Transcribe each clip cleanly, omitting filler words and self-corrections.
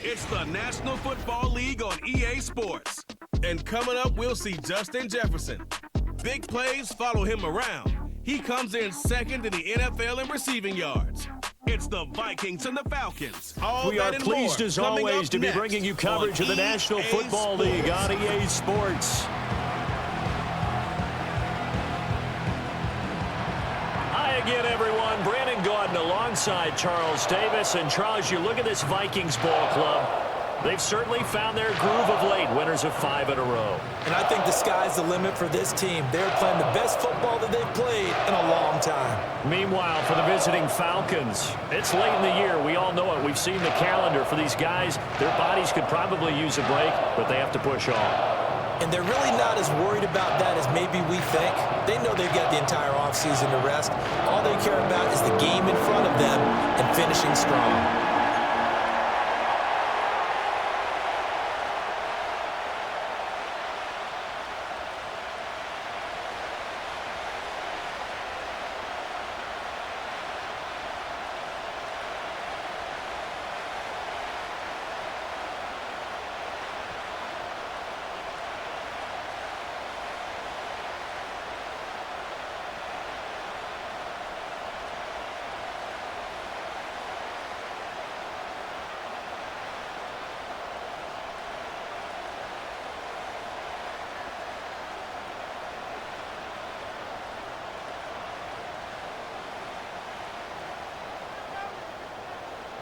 It's the National Football League on EA Sports. And coming up, we'll see Justin Jefferson. Big plays follow him around. He comes in second in the NFL in receiving yards. It's the Vikings and the Falcons. We are pleased as always to be bringing you coverage of the National Football League on EA Sports. Hi again, everyone. Brandon Gaudin alongside Charles Davis. And Charles, you look at this Vikings ball club. They've certainly found their groove of late, winners of 5 in a row. And I think the sky's the limit for this team. They're playing the best football that they've played in a long time. Meanwhile, for the visiting Falcons, it's late in the year. We all know it. We've seen the calendar for these guys. Their bodies could probably use a break, but they have to push on. And they're really not as worried about that as maybe we think. They know they've got the entire offseason to rest. All they care about is the game in front of them and finishing strong.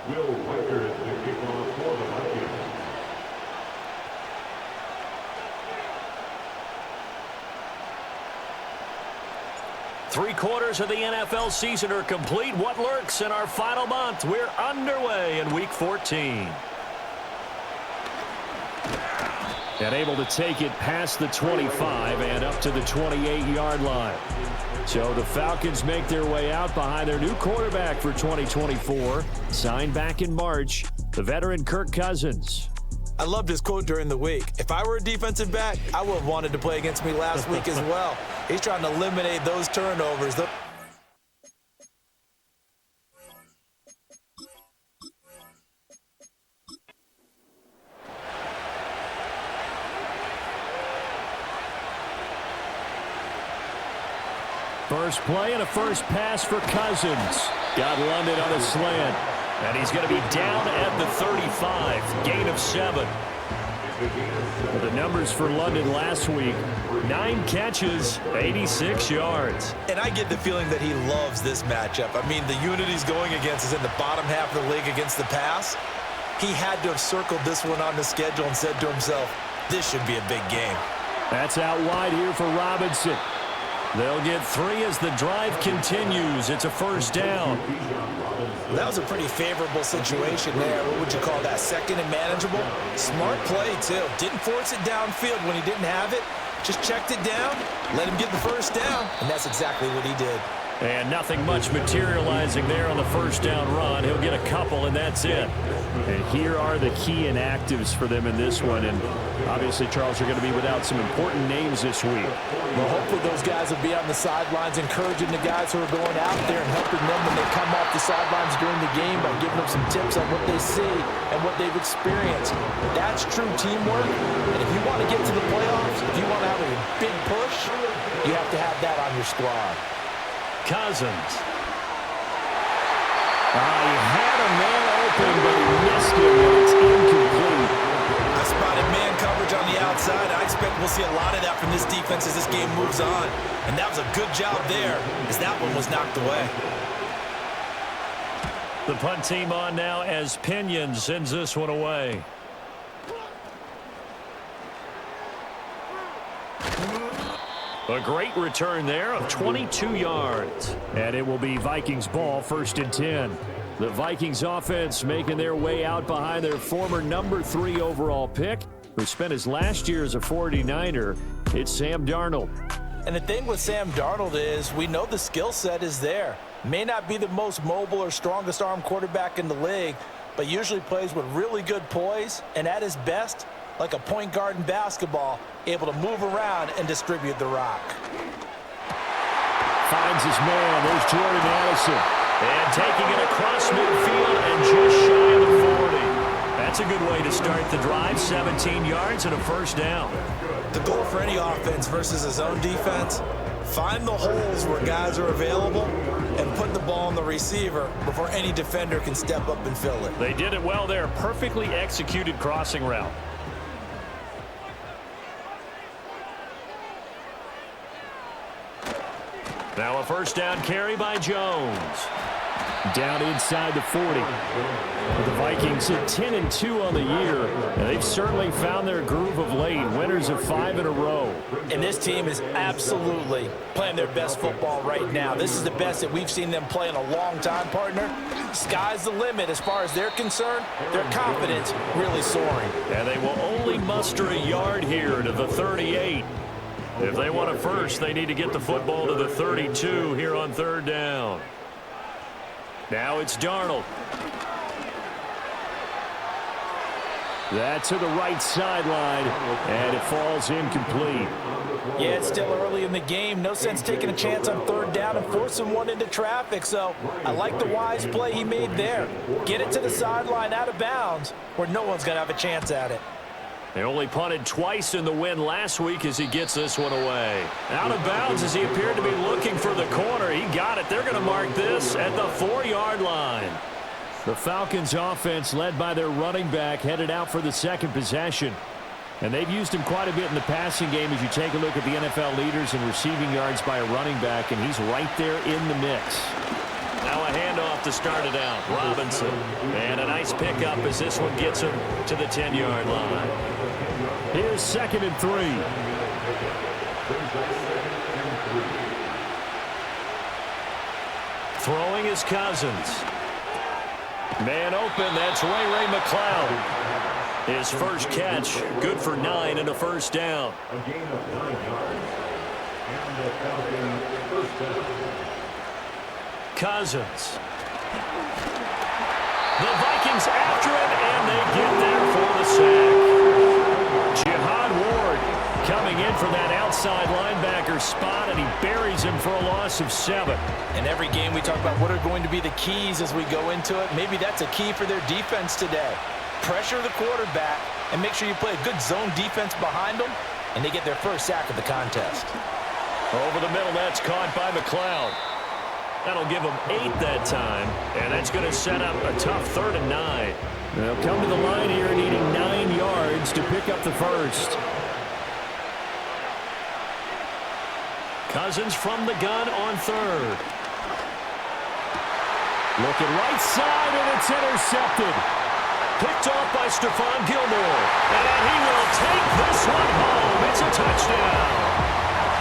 Will Whitaker is the kickoff for the Vikings. Three-quarters of the NFL season are complete. What lurks in our final month? We're underway in Week 14. And able to take it past the 25 and up to the 28-yard line. So the Falcons make their way out behind their new quarterback for 2024, signed back in March, the veteran Kirk Cousins. I loved his quote during the week. If I were a defensive back, I would have wanted to play against me last week as well. He's trying to eliminate those turnovers. First play and a first pass for Cousins. Got London on a slant. And he's going to be down at the 35. Gain of 7. The numbers for London last week, 9 catches, 86 yards. And I get the feeling that he loves this matchup. I mean, the unit he's going against is in the bottom half of the league against the pass. He had to have circled this one on the schedule and said to himself, this should be a big game. That's out wide here for Robinson. They'll get 3 as the drive continues. It's a first down. That was a pretty favorable situation there. What would you call that? Second and manageable? Smart play, too. Didn't force it downfield when he didn't have it. Just checked it down, let him get the first down, and that's exactly what he did. And nothing much materializing there on the first down run. He'll get a couple, and that's it. And here are the key inactives for them in this one. And obviously, Charles, are going to be without some important names this week. Well, hopefully those guys will be on the sidelines encouraging the guys who are going out there and helping them when they come off the sidelines during the game by giving them some tips on what they see and what they've experienced. That's true teamwork. And if you want to get to the playoffs, if you want to have a big push, you have to have that on your squad. Cousins. He had a man open, but he missed it, and it's incomplete. I spotted man coverage on the outside. I expect we'll see a lot of that from this defense as this game moves on. And that was a good job there, as that one was knocked away. The punt team on now as Pinion sends this one away. A great return there of 22 yards. And it will be Vikings ball, 1st and 10. The Vikings offense making their way out behind their former number 3 overall pick, who spent his last year as a 49er. It's Sam Darnold. And the thing with Sam Darnold is we know the skill set is there. May not be the most mobile or strongest arm quarterback in the league, but usually plays with really good poise, and at his best, like a point guard in basketball, able to move around and distribute the rock. Finds his man. There's Jordan Addison. And taking it across midfield and just shy of the 40. That's a good way the drive, 17 yards and a first down. The goal for any offense versus a zone defense, find the holes where guys are available and put the ball on the receiver before any defender can step up and fill it. They did it well there. Perfectly executed crossing route. Now a first down carry by Jones. Down inside the 40. The Vikings at 10-2 on the year, and they've certainly found their groove of late. Winners of 5 in a row. And this team is absolutely playing their best football right now. This is the best that we've seen them play in a long time, partner. Sky's the limit as far as they're concerned. Their confidence really soaring. And they will only muster a yard here to the 38. If they want a first, they need to get the football to the 32 here on third down. Now it's Darnold. That to the right sideline, and it falls incomplete. Yeah, it's still early in the game. No sense taking a chance on third down and forcing one into traffic. So I like the wise play he made there. Get it to the sideline out of bounds where no one's going to have a chance at it. They only punted twice in the win last week as he gets this one away. Out of bounds as he appeared to be looking for the corner. He got it. They're going to mark this at the 4-yard line. The Falcons offense, led by their running back, headed out for the second possession. And they've used him quite a bit in the passing game as you take a look at the NFL leaders in receiving yards by a running back, and he's right there in the mix. Now a handoff to start it out. Robinson. And a nice pickup as this one gets him to the 10-yard line. Here's 2nd and 3. Throwing is Cousins. Man open, that's Ray McCloud. His first catch, good for 9 and a first down. A gain of 9 yards. And the Falcons first down. Cousins. The Vikings after him, and they get there for the sack. Jihad Ward coming in for that outside linebacker spot, and he buries him for a loss of 7. In every game we talk about what are going to be the keys as we go into it. Maybe that's a key for their defense today. Pressure the quarterback and make sure you play a good zone defense behind them, and they get their first sack of the contest. Over the middle, that's caught by McCloud. That'll give them 8 that time, and that's going to set up a tough 3rd and 9. They'll come to the line here needing 9 yards to pick up the first. Cousins from the gun on 3rd. Looking right side, and it's intercepted. Picked off by Stephon Gilmore, and he will take this one home. It's a touchdown.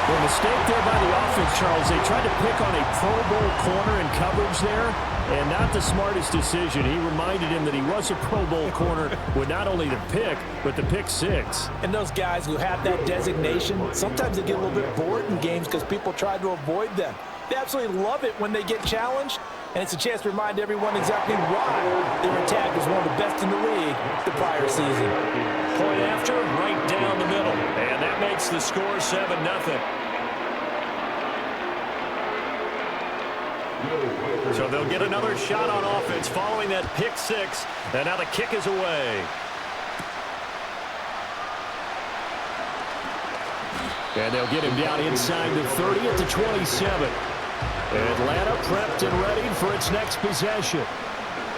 The mistake there by the offense, Charles, they tried to pick on a Pro Bowl corner in coverage there, and not the smartest decision. He reminded him that he was a Pro Bowl corner with not only the pick, but the pick 6. And those guys who have that designation, sometimes they get a little bit bored in games because people try to avoid them. They absolutely love it when they get challenged, and it's a chance to remind everyone exactly why they were tagged as one of the best in the league the prior season. Point after, right down the middle, and that makes the score 7-0. So they'll get another shot on offense following that pick 6, and now the kick is away. And they'll get him down inside the 30 at the 27. Atlanta prepped and ready for its next possession.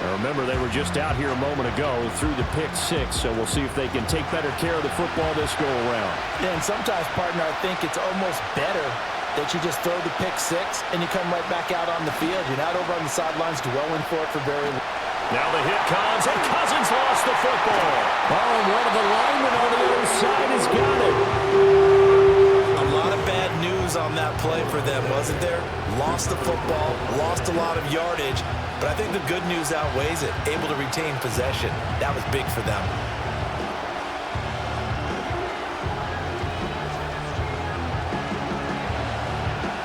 Now remember, they were just out here a moment ago through the pick 6, so we'll see if they can take better care of the football this go-around. Yeah, and sometimes, partner, I think it's almost better that you just throw the pick 6 and you come right back out on the field. You're not over on the sidelines dwelling for it for very long. Now the hit comes, and Cousins lost the football. Oh, and one of the linemen on the other side has got it. A lot of bad news on that play for them, wasn't there? Lost the football, lost a lot of yardage, but I think the good news outweighs it. Able to retain possession. That was big for them.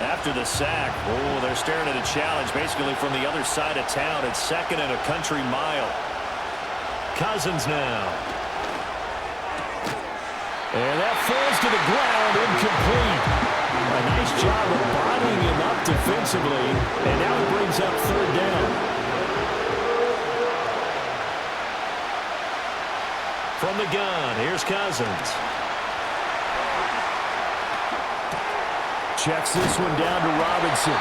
After the sack, they're staring at a challenge basically from the other side of town. It's 2nd and a country mile. Cousins now. And that falls to the ground, incomplete. A nice job of bodying him up defensively, and now it brings up 3rd down. From the gun, here's Cousins. Checks this one down to Robinson.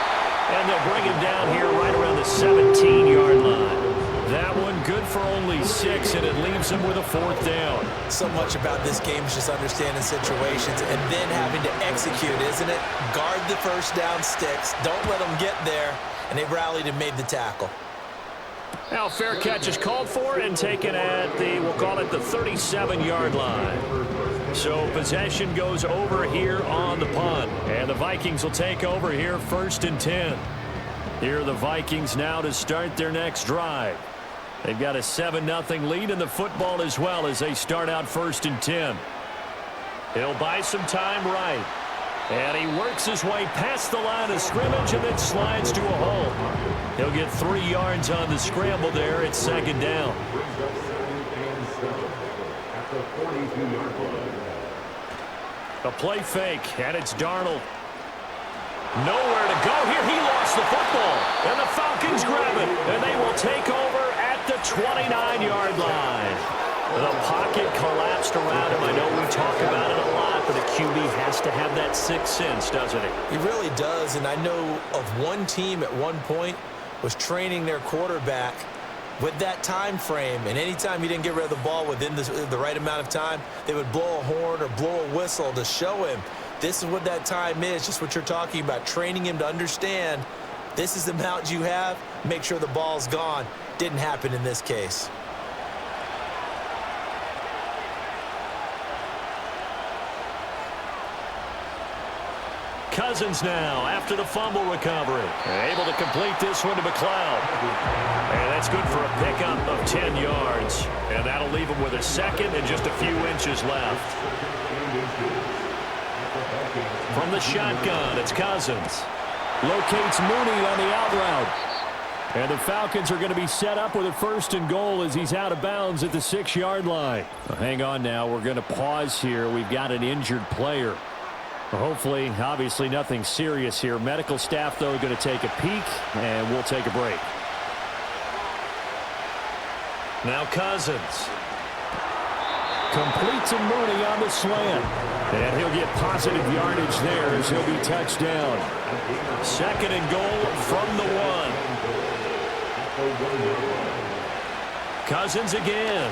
And they'll bring him down here right around the 17-yard line. That one good for only 6, and it leaves him with a 4th down. So much about this game is just understanding situations and then having to execute, isn't it? Guard the first down sticks. Don't let them get there. And they rallied and made the tackle. Now fair catch is called for and taken at the, we'll call it the 37-yard line. So possession goes over here on the punt. And the Vikings will take over here 1st and 10. Here are the Vikings now to start their next drive. They've got a 7-0 lead in the football as well as they start out 1st and 10. He'll buy some time right. And he works his way past the line of scrimmage and then slides to a hole. He'll get 3 yards on the scramble there. It's 2nd down. A play fake, and it's Darnold. Nowhere to go here. He lost the football. And the Falcons grab it. And they will take over at the 29-yard line. The pocket collapsed around him. I know we talk about it a lot, but a QB has to have that 6th sense, doesn't he? He really does, and I know of one team at one point was training their quarterback with that time frame, and anytime he didn't get rid of the ball within the right amount of time, they would blow a horn or blow a whistle to show him this is what that time is, just what you're talking about, training him to understand this is the amount you have, make sure the ball's gone. Didn't happen in this case. Cousins now after the fumble recovery. Able to complete this one to McLeod. And that's good for a pickup of 10 yards. And that'll leave him with a 2nd and just a few inches left. From the shotgun, it's Cousins. Locates Mooney on the out route. And the Falcons are going to be set up with a 1st and goal as he's out of bounds at the 6-yard line. Hang on now. We're going to pause here. We've got an injured player. Hopefully, obviously nothing serious here. Medical staff, though, going to take a peek, and we'll take a break. Now Cousins. Complete to Mooney on the slant. And he'll get positive yardage there as he'll be touched down. 2nd and goal from the 1. Cousins again.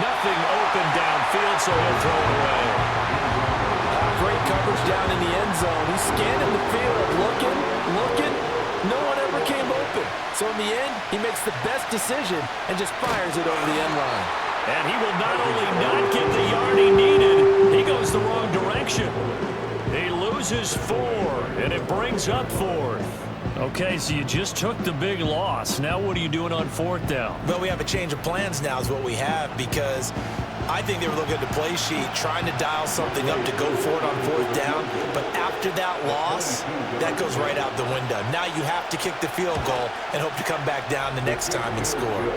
Nothing open downfield, so he'll throw it away. Great coverage down in the end zone. He's scanning the field, looking. No one ever came open. So in the end, he makes the best decision and just fires it over the end line. And he will not only not get the yard he needed, he goes the wrong direction. He loses 4, and it brings up 4th. Okay, so you just took the big loss. Now what are you doing on 4th down? Well, we have a change of plans now is what we have, because I think they were looking at the play sheet, trying to dial something up to go for it on 4th down. But after that loss, that goes right out the window. Now you have to kick the field goal and hope to come back down the next time and score.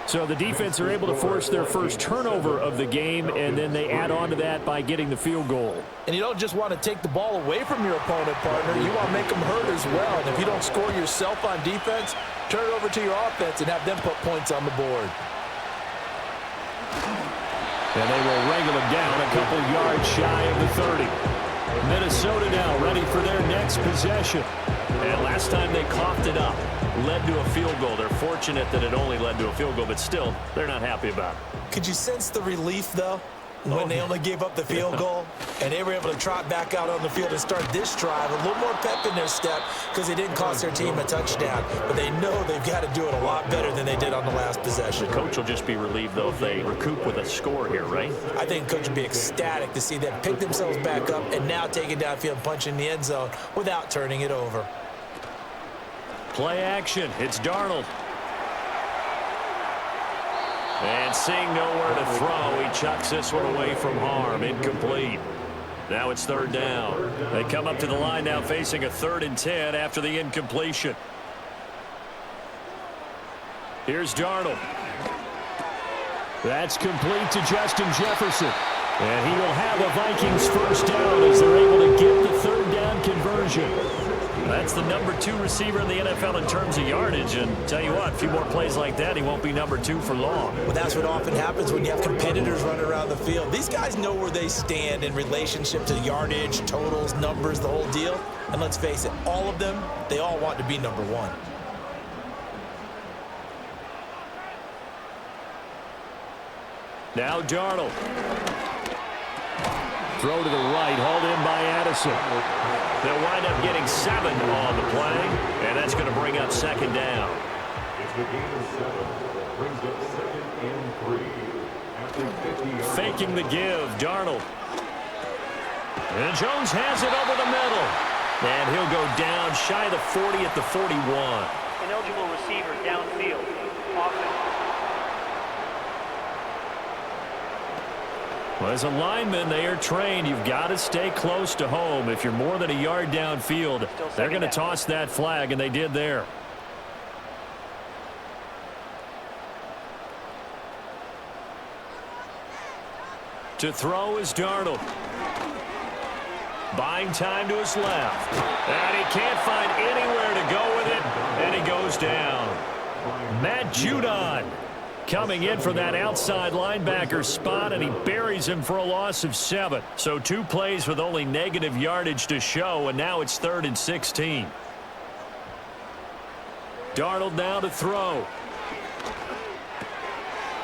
So the defense are able to force their first turnover of the game, and then they add on to that by getting the field goal. And you don't just want to take the ball away from your opponent, partner. You want to make them hurt as well. And if you don't score yourself on defense, turn it over to your offense and have them put points on the board. And they will wrangle him down a couple yards shy of the 30. Minnesota now ready for their next possession. And last time they coughed it up, led to a field goal. They're fortunate that it only led to a field goal, but still, they're not happy about it. Could you sense the relief, though, when they only gave up the field goal and they were able to trot back out on the field and start this drive? A little more pep in their step because they didn't cost their team a touchdown, but they know they've got to do it a lot better than they did on the last possession. The coach will just be relieved, though, if they recoup with a score here, right? I think the coach would be ecstatic to see them pick themselves back up and now take it downfield and punch in the end zone without turning it over. Play action. It's Darnold. And seeing nowhere to throw, he chucks this one away from harm. Incomplete. Now it's 3rd down. They come up to the line now facing a 3rd and 10 after the incompletion. Here's Darnold. That's complete to Justin Jefferson. And he will have a Vikings first down as they're able to get the 3rd down conversion. That's the number 2 receiver in the NFL in terms of yardage. And tell you what, a few more plays like that, he won't be number 2 for long. Well, that's what often happens when you have competitors running around the field. These guys know where they stand in relationship to yardage, totals, numbers, the whole deal. And let's face it, all of them, they all want to be number 1. Now Darnold. Throw to the right, hauled in by Addison. They'll wind up getting 7 on the play, and that's going to bring up second down. It's the game of 7. Brings up 2nd and 3. After 50 yards. Faking the give, Darnold. And Jones has it over the middle. And he'll go down shy of the 40 at the 41. Ineligible receiver downfield. Offense. Well, as a lineman, they are trained. You've got to stay close to home. If you're more than a yard downfield, they're going to toss that flag, and they did there. To throw is Darnold. Buying time to his left. And he can't find anywhere to go with it, and he goes down. Matt Judon coming in for that outside linebacker spot, and he buries him for a loss of 7. So 2 plays with only negative yardage to show, and now it's 3rd and 16. Darnold now to throw.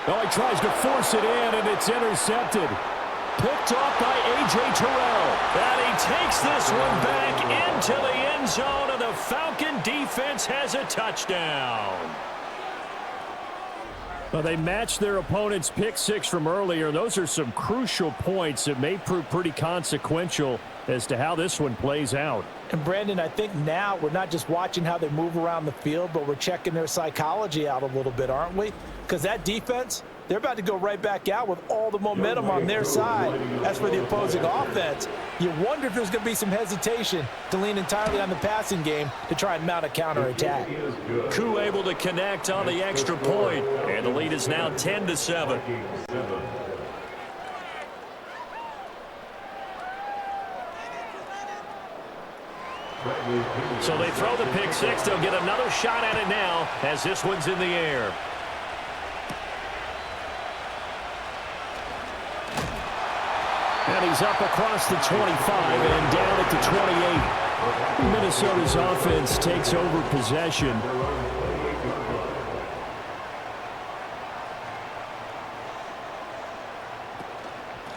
Oh, he tries to force it in, and it's intercepted. Picked off by A.J. Terrell. And he takes this one back into the end zone, and the Falcon defense has a touchdown. Well, they matched their opponent's pick 6 from earlier. Those are some crucial points that may prove pretty consequential as to how this one plays out. And, Brandon, I think now we're not just watching how they move around the field, but we're checking their psychology out a little bit, aren't we? Because that defense, they're about to go right back out with all the momentum on their side. As for the opposing offense, you wonder if there's going to be some hesitation to lean entirely on the passing game to try and mount a counterattack. Koo able to connect on the extra point, and the lead is now 10-7. So they throw the pick 6. They'll get another shot at it now as this one's in the air. And he's up across the 25 and down at the 28. Minnesota's offense takes over possession.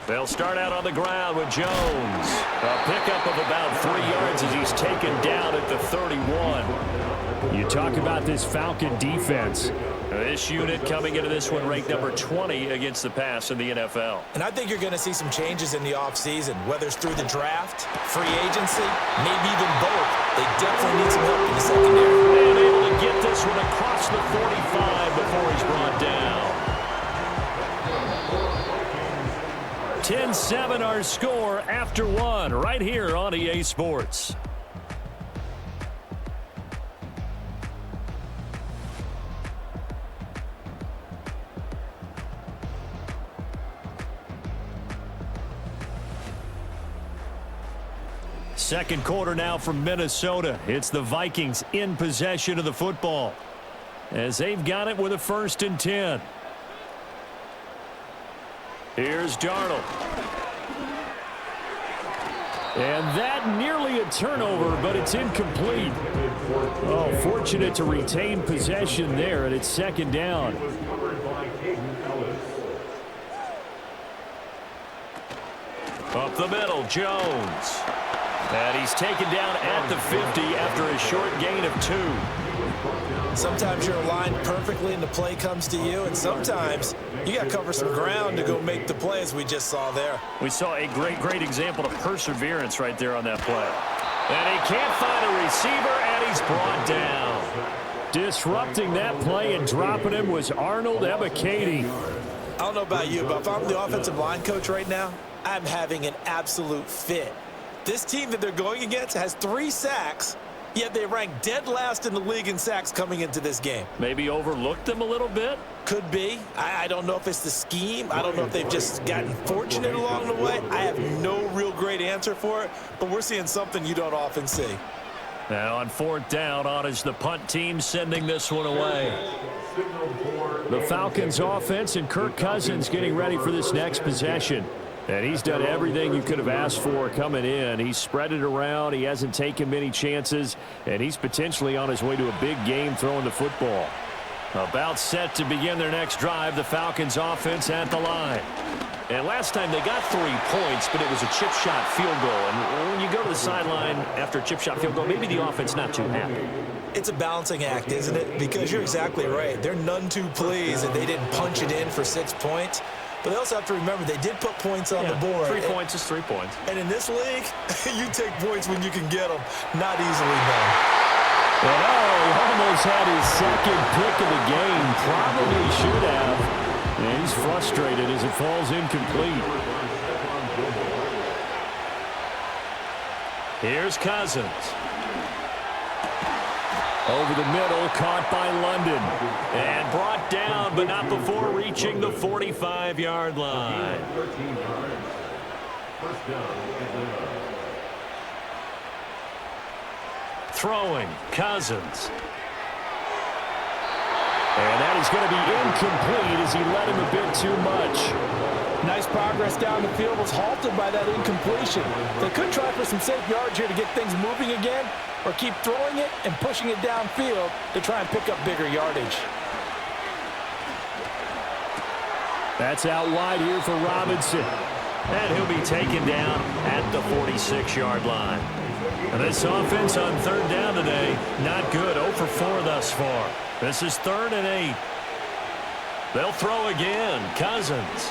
They'll start out on the ground with Jones. A pickup of about 3 yards as he's taken down at the 31. You talk about this Falcon defense. This unit coming into this one ranked number 20 against the pass in the NFL. And I think you're going to see some changes in the offseason, whether it's through the draft, free agency, maybe even both. They definitely need some help in the secondary. And able to get this one across the 45 before he's brought down. 10-7 our score after 1 right here on EA Sports. Second quarter now from Minnesota. It's the Vikings in possession of the football as they've got it with a 1st and 10. Here's Darnold. And that nearly a turnover, but it's incomplete. Oh, fortunate to retain possession there, and it's 2nd down. Up the middle, Jones. And he's taken down at the 50 after a short gain of 2. Sometimes you're aligned perfectly and the play comes to you, and sometimes you got to cover some ground to go make the play, as we just saw there. We saw a great example of perseverance right there on that play. And he can't find a receiver, and he's brought down. Disrupting that play and dropping him was Arnold Ebiketie. I don't know about you, but if I'm the offensive line coach right now, I'm having an absolute fit. This team that they're going against has 3 sacks, yet they rank dead last in the league in sacks coming into this game. Maybe overlooked them a little bit? Could be. I don't know if it's the scheme. I don't know if they've just gotten fortunate along the way. I have no real great answer for it, but we're seeing something you don't often see. Now on 4th down, on is the punt team sending this one away. The Falcons offense and Kirk Cousins getting ready for this next possession. And he's done everything you could have asked for coming in. He's spread it around. He hasn't taken many chances. And he's potentially on his way to a big game throwing the football. About set to begin their next drive. The Falcons offense at the line. And last time they got 3 points, but it was a chip shot field goal. And when you go to the sideline after a chip shot field goal, maybe the offense not too happy. It's a balancing act, isn't it? Because you're exactly right. They're none too pleased that they didn't punch it in for 6 points. But they also have to remember they did put points on the board. 3 points is 3 points. And in this league, you take points when you can get them. Not easily done. And he almost had his second pick of the game. Probably should have. And he's frustrated as it falls incomplete. Here's Cousins. Over the middle, caught by London. And brought down, but not before reaching the 45-yard line. Throwing, Cousins. And that is going to be incomplete as he led him a bit too much. Nice progress down the field was halted by that incompletion. They could try for some safe yards here to get things moving again, or keep throwing it and pushing it downfield to try and pick up bigger yardage. That's out wide here for Robinson. And he'll be taken down at the 46-yard line. And this offense on 3rd down today, not good. 0 for 4 thus far. This is 3rd and 8. They'll throw again. Cousins.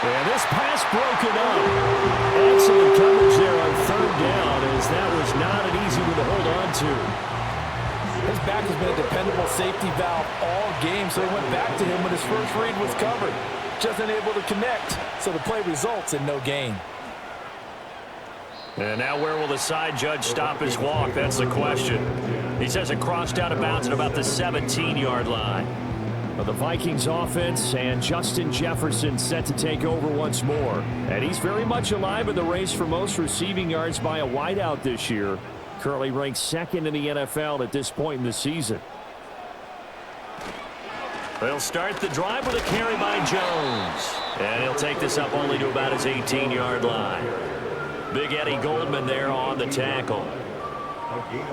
And this pass broken up. Excellent coverage there on 3rd down, as that was not an easy one to hold on to. His back has been a dependable safety valve all game, so he went back to him when his first read was covered. Just unable to connect, so the play results in no gain. And now where will the side judge stop his walk? That's the question. He says it crossed out of bounds at about the 17-yard line. Well, the Vikings offense and Justin Jefferson set to take over once more. And he's very much alive in the race for most receiving yards by a wideout this year. Currently ranked 2nd in the NFL at this point in the season. They'll start the drive with a carry by Jones. And he'll take this up only to about his 18-yard line. Big Eddie Goldman there on the tackle.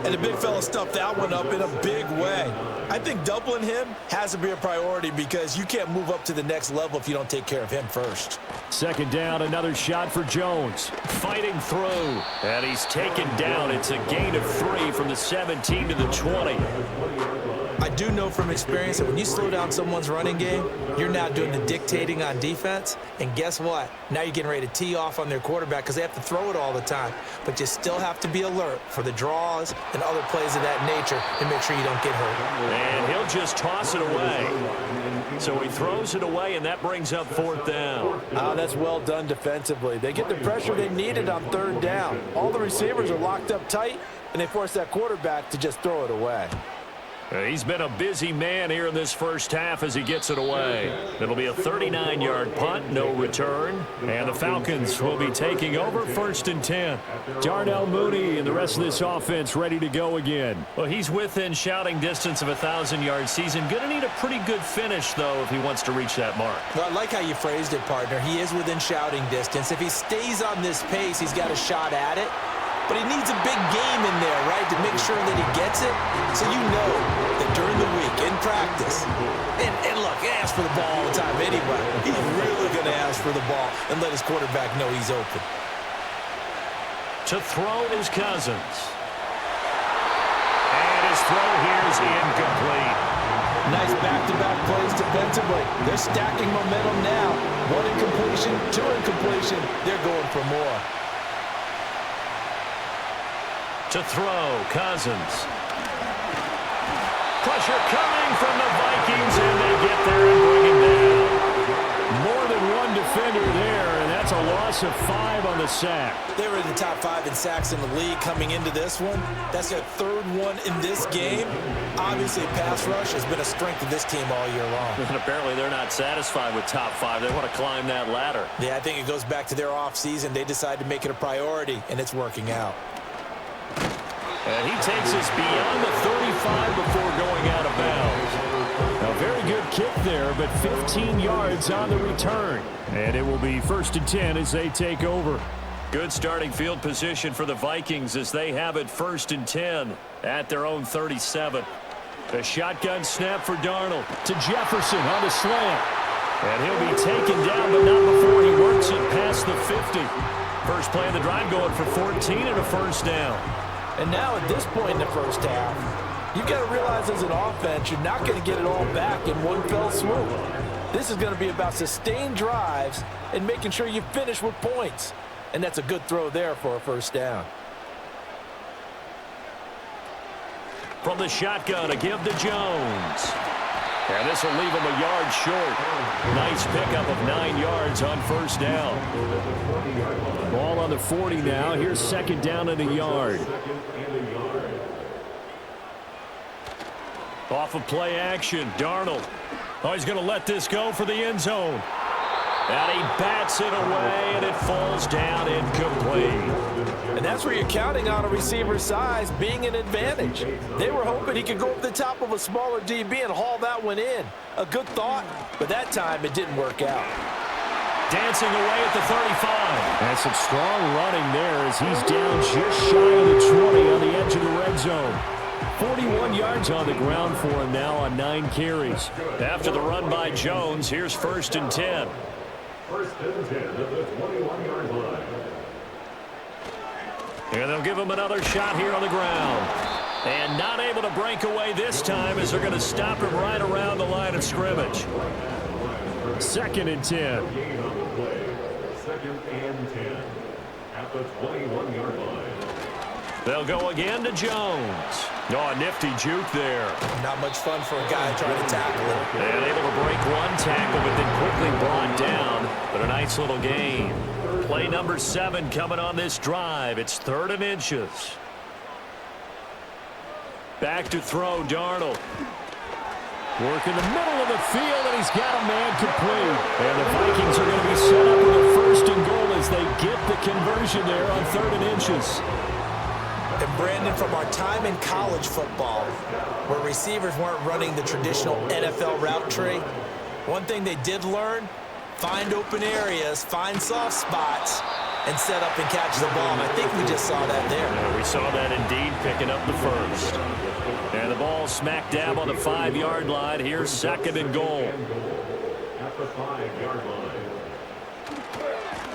And the big fella stuffed that one up in a big way. I think doubling him has to be a priority because you can't move up to the next level if you don't take care of him first. 2nd down, another shot for Jones. Fighting through. And he's taken down. It's a gain of 3 from the 17 to the 20. I do know from experience that when you slow down someone's running game, you're now doing the dictating on defense. And guess what? Now you're getting ready to tee off on their quarterback because they have to throw it all the time. But you still have to be alert for the draws and other plays of that nature to make sure you don't get hurt. And he'll just toss it away. So he throws it away, and that brings up 4th down. That's well done defensively. They get the pressure they needed on 3rd down. All the receivers are locked up tight, and they force that quarterback to just throw it away. He's been a busy man here in this first half as he gets it away. It'll be a 39-yard punt, no return. And the Falcons will be taking over 1st and 10. Darnell Mooney and the rest of this offense ready to go again. Well, he's within shouting distance of a 1,000-yard season. Going to need a pretty good finish, though, if he wants to reach that mark. Well, I like how you phrased it, partner. He is within shouting distance. If he stays on this pace, he's got a shot at it. But he needs a big game in there, right, to make sure that he gets it. So you know that during the week, in practice, and look, he asks for the ball all the time anyway. He's really going to ask for the ball and let his quarterback know he's open. To throw is Cousins. And his throw here is incomplete. Nice back-to-back plays defensively. They're stacking momentum now. 1 incompletion, 2 incompletion. They're going for more. To throw, Cousins. Pressure coming from the Vikings, and they get there and bring him down. More than one defender there, and that's a loss of 5 on the sack. They were in the top 5 in sacks in the league coming into this one. That's their 3rd one in this game. Obviously, pass rush has been a strength of this team all year long. And apparently they're not satisfied with top 5. They want to climb that ladder. Yeah, I think it goes back to their offseason. They decided to make it a priority, and it's working out. And he takes us beyond the 35 before going out of bounds. A very good kick there, but 15 yards on the return. And it will be 1st and 10 as they take over. Good starting field position for the Vikings as they have it 1st and 10 at their own 37. A shotgun snap for Darnold to Jefferson on the slant. And he'll be taken down, but not before he works it past the 50. First play of the drive going for 14 and a first down. And now at this point in the first half, you've got to realize as an offense, you're not going to get it all back in one fell swoop. This is going to be about sustained drives and making sure you finish with points. And that's a good throw there for a first down. From the shotgun, a give to Jones. And this will leave him a yard short. Nice pickup of 9 yards on first down. Ball on the 40 now. Here's 2nd down and a yard. Off of play action, Darnold. Oh, he's going to let this go for the end zone. And he bats it away, and it falls down incomplete. And that's where you're counting on a receiver's size being an advantage. They were hoping he could go up the top of a smaller DB and haul that one in. A good thought, but that time it didn't work out. Dancing away at the 35. And some strong running there as he's down just shy of the 20 on the edge of the red zone. 41 yards on the ground for him now on 9 carries. After the run by Jones, here's 1st and 10. 1st and 10 at the 21-yard line. And they'll give him another shot here on the ground. And not able to break away this time as they're going to stop him right around the line of scrimmage. 2nd and 10. Gain on the play. 2nd and 10 at the 21-yard line. They'll go again to Jones. Oh, a nifty juke there. Not much fun for a guy trying to tackle him. And able to break one tackle, but then quickly brought down. But a nice little gain. Play number 7 coming on this drive. It's 3rd and inches. Back to throw, Darnold. Work in the middle of the field, and he's got a man complete. And the Vikings are going to be set up with a 1st and goal as they get the conversion there on 3rd and inches. And Brandon, from our time in college football, where receivers weren't running the traditional NFL route tree, one thing they did learn, find open areas, find soft spots, and set up and catch the ball. And I think we just saw that there. Yeah, we saw that indeed, picking up the first. And the ball smack dab on the 5-yard line. Here's 2nd and goal. At the 5-yard line.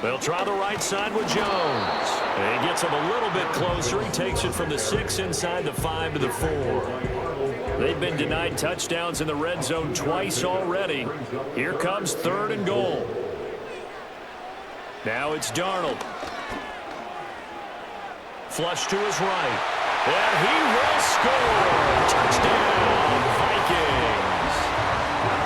They'll try the right side with Jones. And he gets him a little bit closer. He takes it from the 6 inside the 5 to the 4. They've been denied touchdowns in the red zone twice already. Here comes 3rd and goal. Now it's Darnold. Flush to his right. And he will score. Touchdown, Vikings.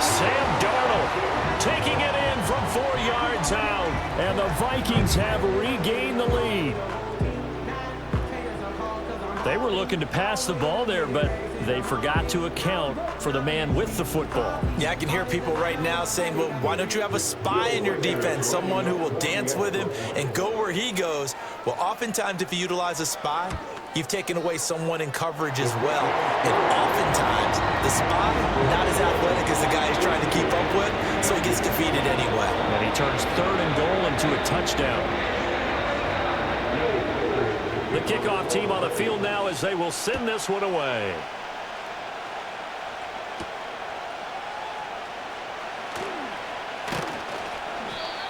Sam Darnold taking it in from 4 yards out. And the Vikings have regained the lead. They were looking to pass the ball there, but they forgot to account for the man with the football. Yeah, I can hear people right now saying, well, why don't you have a spy in your defense, someone who will dance with him and go where he goes? Well, oftentimes if you utilize a spy, you've taken away someone in coverage as well. And oftentimes, the spy, not as athletic as the guy he's trying to keep up with, so he gets defeated anyway. And he turns 3rd and goal into a touchdown. The kickoff team on the field now as they will send this one away.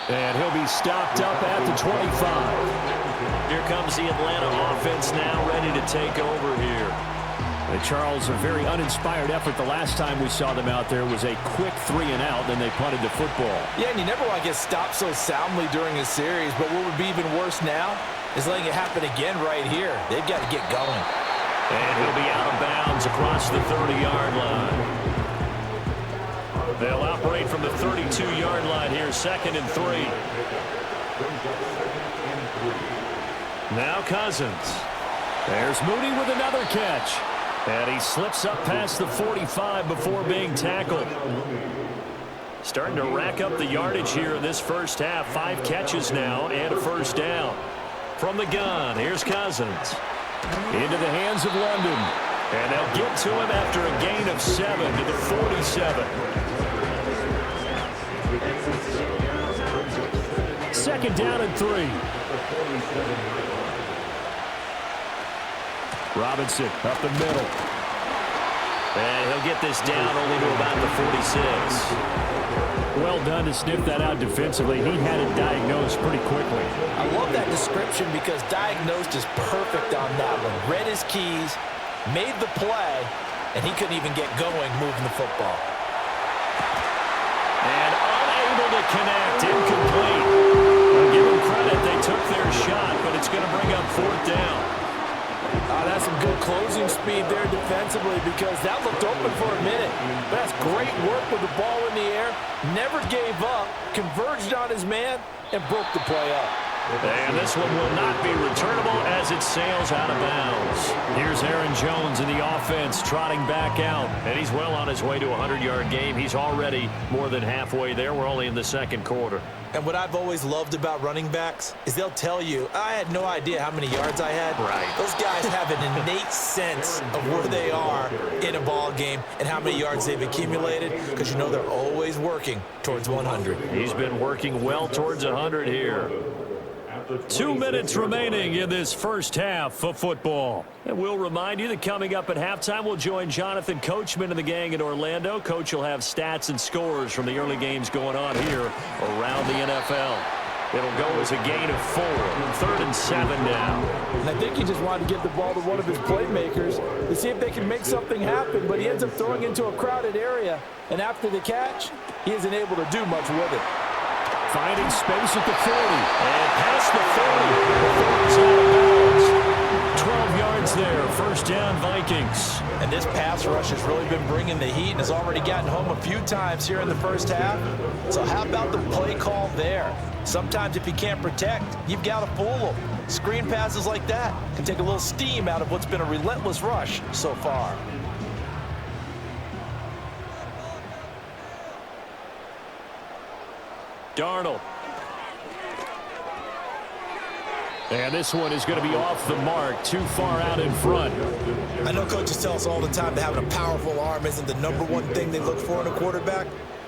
And he'll be stopped up at the 25. Here comes the Atlanta offense now ready to take over here. And Charles, a very uninspired effort the last time we saw them out there was a quick 3 and out, then they punted the football. Yeah, and you never want to get stopped so soundly during a series, but what would be even worse now is letting it happen again right here. They've got to get going. And he'll be out of bounds across the 30-yard line. They'll operate from the 32-yard line here, 2nd and 3. Now Cousins. There's Moody with another catch. And he slips up past the 45 before being tackled. Starting to rack up the yardage here in this first half. 5 catches now and a first down. From the gun, here's Cousins. Into the hands of London. And they'll get to him after a gain of 7 to the 47. Second down and 3. Robinson up the middle. And he'll get this down only to about the 46. Well done to sniff that out defensively. He had it diagnosed pretty quickly. I love that description because diagnosed is perfect on that one. Read his keys, made the play, and he couldn't even get going moving the football. And unable to connect, incomplete. I'll give them credit, they took their shot, but it's going to bring up fourth down. That's some good closing speed there defensively because that looked open for a minute. But that's great work with the ball in the air. Never gave up, converged on his man, and broke the play up. And this one will not be returnable as it sails out of bounds. Here's Aaron Jones in the offense trotting back out. And he's well on his way to a 100-yard game. He's already more than halfway there. We're only in the second quarter. And what I've always loved about running backs is they'll tell you, I had no idea how many yards I had. Right. Those guys have an innate sense of where they are in a ball game and how many yards they've accumulated because you know they're always working towards 100. He's been working well towards 100 here. 2 minutes remaining in this first half of football. And we'll remind you that coming up at halftime, we'll join Jonathan Coachman and the gang in Orlando. Coach will have stats and scores from the early games going on here around the NFL. It'll go as a gain of 4. 3rd and 7 now. And I think he just wanted to give the ball to one of his playmakers to see if they can make something happen, but he ends up throwing into a crowded area. And after the catch, he isn't able to do much with it. Finding space at the 40. And past the 40. The 40's out of bounds. 12 yards there. First down, Vikings. And this pass rush has really been bringing the heat and has already gotten home a few times here in the first half. So how about the play call there? Sometimes if you can't protect, you've got to fool them. Screen passes like that can take a little steam out of what's been a relentless rush so far. Darnold. And this one is going to be off the mark, too far out in front. I know coaches tell us all the time that having a powerful arm isn't the #1 thing they look for in a quarterback.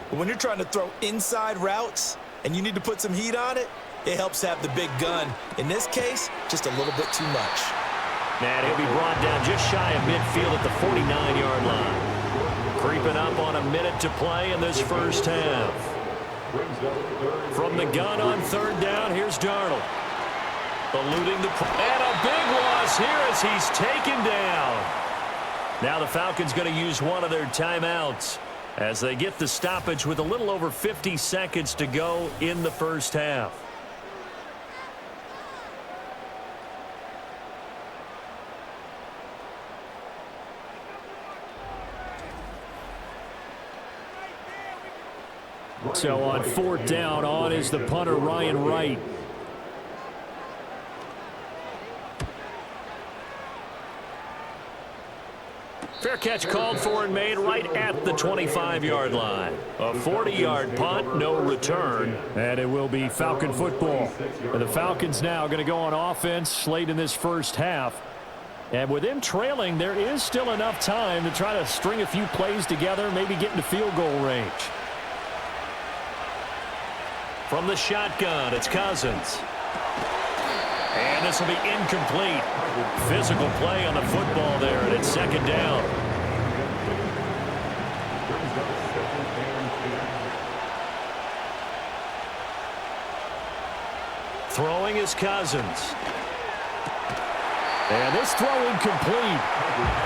But when you're trying to throw inside routes and you need to put some heat on it, it helps have the big gun. In this case, just a little bit too much. And he'll be brought down just shy of midfield at the 49-yard line. Creeping up on a minute to play in this first half. From the gun on 3rd down, here's Darnold. Eluding the... And a big loss here as he's taken down. Now the Falcons going to use one of their timeouts as they get the stoppage with a little over 50 seconds to go in the first half. So on 4th down, on is the punter, Ryan Wright. Fair catch called for and made right at the 25-yard line. A 40-yard punt, no return, and it will be Falcon football. And the Falcons now going to go on offense late in this first half. And with them trailing, there is still enough time to try to string a few plays together, maybe get into field goal range. From the shotgun, it's Cousins. And this will be incomplete. Physical play on the football there, and it's 2nd down. Throwing is Cousins. And this throw incomplete.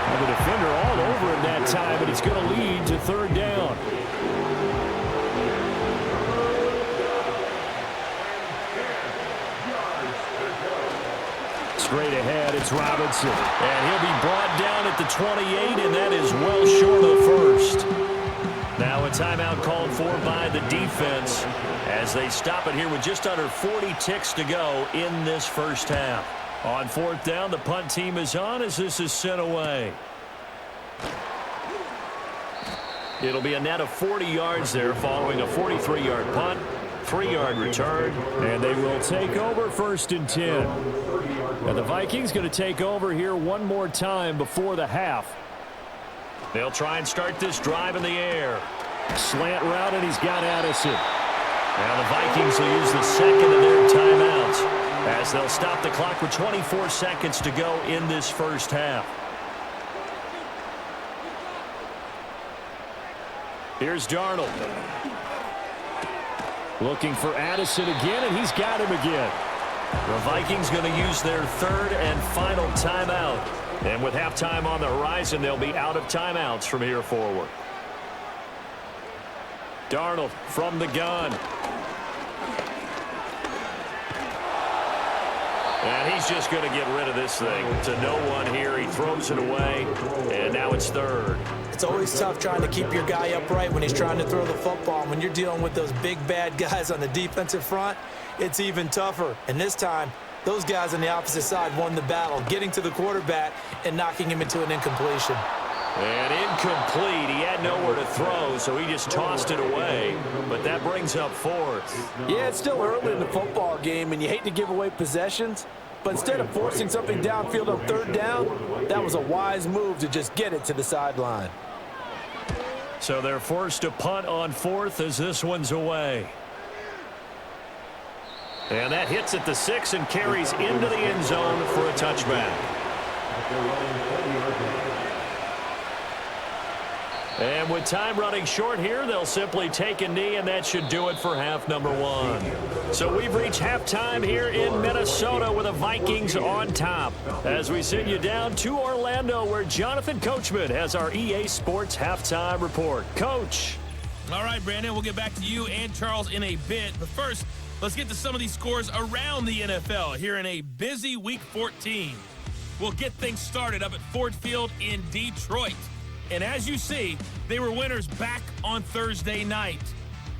And the defender all over him that time, but it's going to lead to 3rd down. Straight ahead, it's Robinson. And he'll be brought down at the 28, and that is well short of first. Now a timeout called for by the defense as they stop it here with just under 40 ticks to go in this first half. On 4th down, the punt team is on as this is sent away. It'll be a net of 40 yards there following a 43-yard punt. 3-yard return, and they will take over 1st and 10. And the Vikings going to take over here one more time before the half. They'll try and start this drive in the air. Slant route, and he's got Addison. Now the Vikings will use the second of their timeouts as they'll stop the clock with 24 seconds to go in this first half. Here's Darnold. Looking for Addison again, and he's got him again. The Vikings going to use their 3rd and final timeout. And with halftime on the horizon, they'll be out of timeouts from here forward. Darnold from the gun. And he's just going to get rid of this thing to no one here. He throws it away, and now it's 3rd. It's always tough trying to keep your guy upright when he's trying to throw the football. When you're dealing with those big, bad guys on the defensive front, it's even tougher. And this time, those guys on the opposite side won the battle, getting to the quarterback and knocking him into an incompletion. And incomplete. He had nowhere to throw, so he just tossed it away. But that brings up 4th. Yeah, it's still early in the football game, and you hate to give away possessions. But instead of forcing something downfield on 3rd down, that was a wise move to just get it to the sideline. So they're forced to punt on 4th as this one's away. And that hits at the 6 and carries into the end zone for a touchback. And with time running short here, they'll simply take a knee, and that should do it for half number 1. So we've reached halftime here in Minnesota with the Vikings on top. As we send you down to Orlando, where Jonathan Coachman has our EA Sports halftime report. Coach. All right, Brandon, we'll get back to you and Charles in a bit. But first, let's get to some of these scores around the NFL here in a busy Week 14. We'll get things started up at Ford Field in Detroit. And as you see, they were winners back on Thursday night.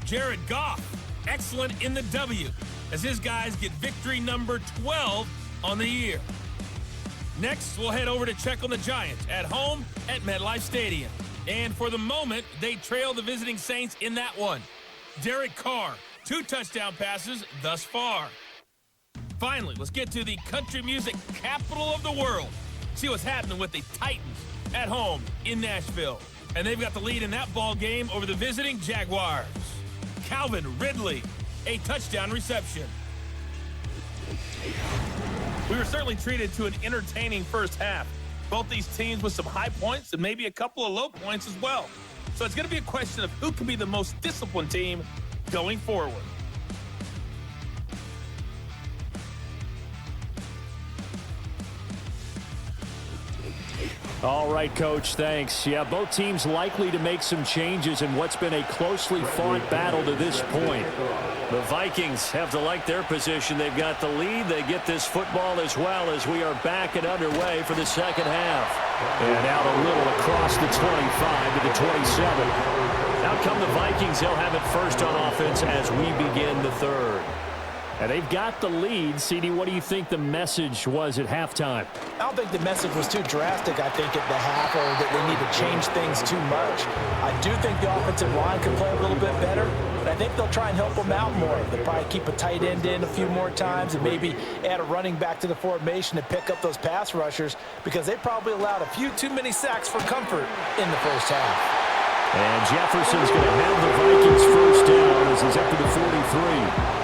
Jared Goff, excellent in the W, as his guys get victory number 12 on the year. Next, we'll head over to check on the Giants at home at MetLife Stadium. And for the moment, they trail the visiting Saints in that one. Derek Carr, 2 touchdown passes thus far. Finally, let's get to the country music capital of the world. See what's happening with the Titans at home in Nashville. And they've got the lead in that ball game over the visiting Jaguars. Calvin Ridley, a touchdown reception. We were certainly treated to an entertaining first half. Both these teams with some high points and maybe a couple of low points as well. So it's going to be a question of who can be the most disciplined team going forward. All right, Coach, thanks. Yeah, both teams likely to make some changes in what's been a closely fought battle to this point. The Vikings have to like their position. They've got the lead. They get this football as well as we are back and underway for the second half. And out a little across the 25 to the 27. Out come the Vikings. They'll have it first on offense as we begin the third. And they've got the lead. CD, what do you think the message was at halftime? I don't think the message was too drastic, I think, at the half, or that they need to change things too much. I do think the offensive line can play a little bit better, but I think they'll try and help them out more. They'll probably keep a tight end in a few more times and maybe add a running back to the formation to pick up those pass rushers, because they probably allowed a few too many sacks for comfort in the first half. And Jefferson's going to have the Vikings first down as he's up to the 43.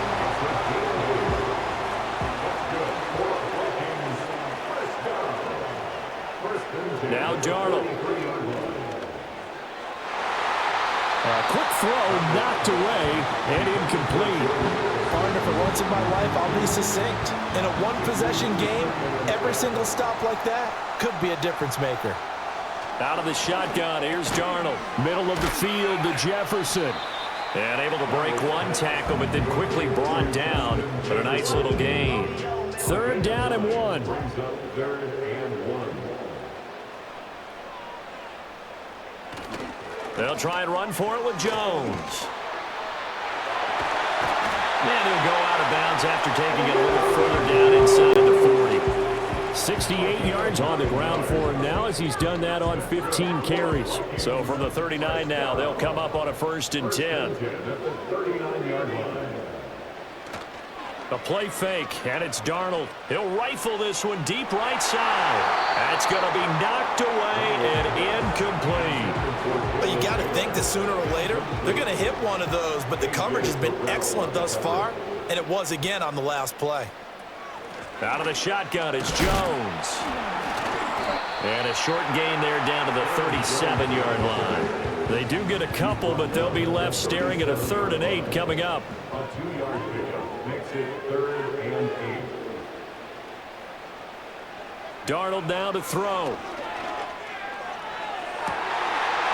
Now Darnold. A quick throw knocked away and incomplete. Partner, for once in my life, I'll be succinct. In a one-possession game, every single stop like that could be a difference maker. Out of the shotgun, here's Darnold. Middle of the field to Jefferson. And able to break one tackle, but then quickly brought down. But a nice little gain. 3rd down and 1. They'll try and run for it with Jones. And he'll go out of bounds after taking it a little further down inside of the 40. 68 yards on the ground for him now as he's done that on 15 carries. So from the 39 now, they'll come up on a 1st and 10. A play fake, and it's Darnold. He'll rifle this one deep right side. That's going to be knocked away and incomplete. But you got to think that sooner or later, they're going to hit one of those. But the coverage has been excellent thus far, and it was again on the last play. Out of the shotgun, it's Jones. And a short gain there down to the 37-yard line. They do get a couple, but they'll be left staring at a 3rd and 8 coming up. A 2-yard pickup makes it 3rd and 8. Darnold now to throw.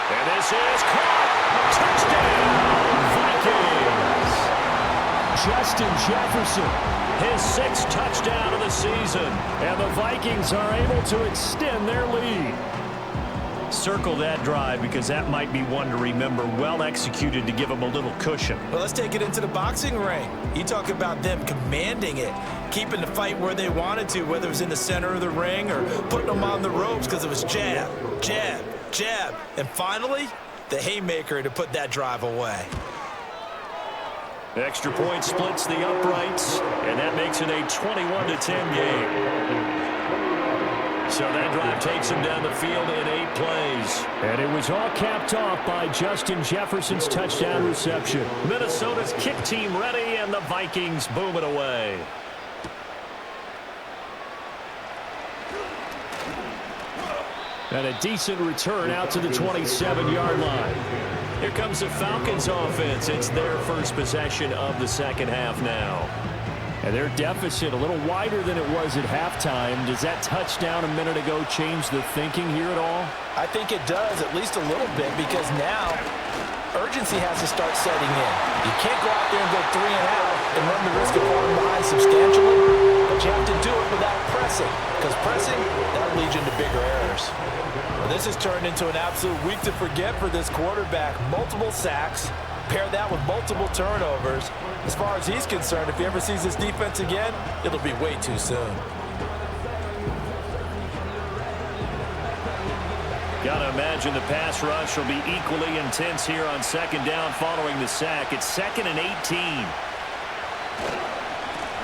And this is caught. Touchdown, Vikings. Justin Jefferson, his 6th touchdown of the season. And the Vikings are able to extend their lead. Circle that drive because that might be one to remember. Well executed to give them a little cushion. Well, let's take it into the boxing ring. You talk about them commanding it, keeping the fight where they wanted to, whether it was in the center of the ring or putting them on the ropes because it was jab, jab, jab. And finally, the haymaker to put that drive away. Extra point splits the uprights, and that makes it a 21-10 game. So that drive takes him down the field in 8 plays. And it was all capped off by Justin Jefferson's touchdown reception. Minnesota's kick team ready, and the Vikings boom it away. And a decent return out to the 27-yard line. Here comes the Falcons offense. It's their first possession of the second half now. And their deficit a little wider than it was at halftime. Does that touchdown a minute ago change the thinking here at all? I think it does, at least a little bit, because now urgency has to start setting in. You can't go out there and go 3 and out and run the risk of falling behind substantially, but you have to do it without pressing, because pressing, that'll lead you into bigger errors. Well, this has turned into an absolute week to forget for this quarterback. Multiple sacks, pair that with multiple turnovers. As far as he's concerned, if he ever sees this defense again, it'll be way too soon. Got to imagine the pass rush will be equally intense here on second down following the sack. It's 2nd and 18.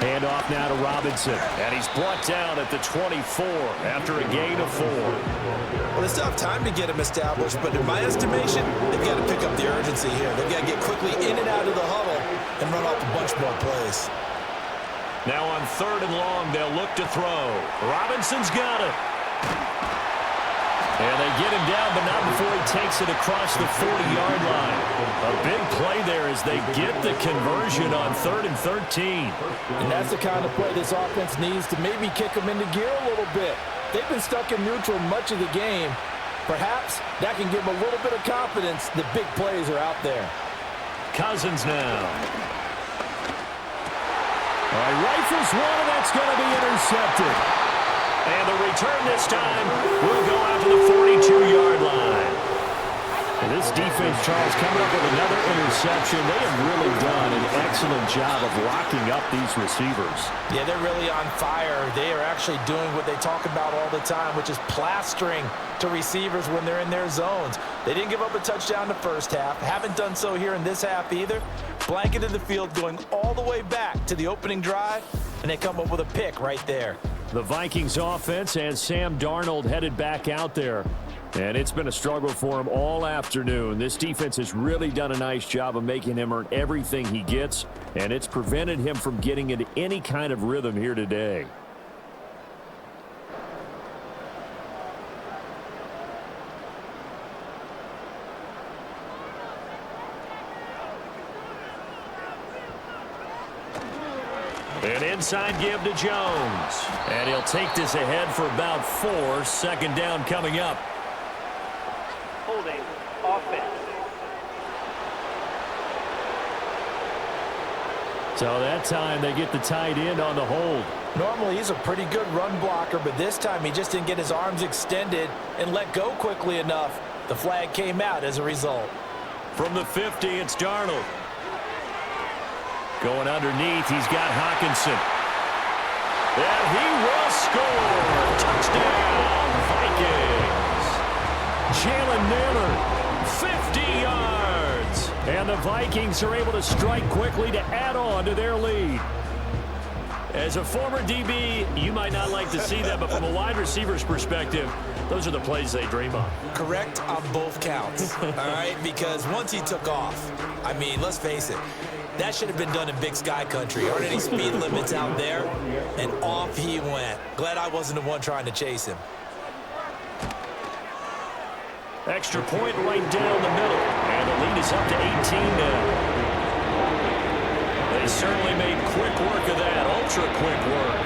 Handoff now to Robinson, and he's brought down at the 24 after a gain of 4. Well, they still have time to get him established, but in my estimation, they've got to pick up the urgency here. They've got to get quickly in and out of the huddle and run off a bunch more plays. Now on 3rd and long, they'll look to throw. Robinson's got it. And they get him down, but not before he takes it across the 40-yard line. A big play there as they get the conversion on 3rd and 13. And that's the kind of play this offense needs to maybe kick them into gear a little bit. They've been stuck in neutral much of the game. Perhaps that can give them a little bit of confidence. The big plays are out there. Cousins now. All right, rifles one, and that's going to be intercepted. And the return this time will go out to the 42-yard line. And this defense, Charles, coming up with another interception. They have really done an excellent job of locking up these receivers. Yeah, they're really on fire. They are actually doing what they talk about all the time, which is plastering to receivers when they're in their zones. They didn't give up a touchdown the first half. Haven't done so here in this half either. Blanketed the field going all the way back to the opening drive, and they come up with a pick right there. The Vikings offense and Sam Darnold headed back out there. And it's been a struggle for him all afternoon. This defense has really done a nice job of making him earn everything he gets, and it's prevented him from getting into any kind of rhythm here today. An inside give to Jones. And he'll take this ahead for about 4. 2nd down coming up. Holding offense. So that time they get the tight end on the hold. Normally he's a pretty good run blocker, but this time he just didn't get his arms extended and let go quickly enough. The flag came out as a result. From the 50, it's Darnold. Going underneath, he's got Hawkinson. And he will score. Touchdown, Vikings. Jalen Naylor, 50 yards. And the Vikings are able to strike quickly to add on to their lead. As a former DB, you might not like to see that, but from a wide receiver's perspective, those are the plays they dream of. Correct on both counts, all right? Because once he took off, I mean, let's face it, that should have been done in Big Sky country. Aren't any speed limits out there? And off he went. Glad I wasn't the one trying to chase him. Extra point right down the middle, and the lead is up to 18 now. They certainly made quick work of that, ultra-quick work.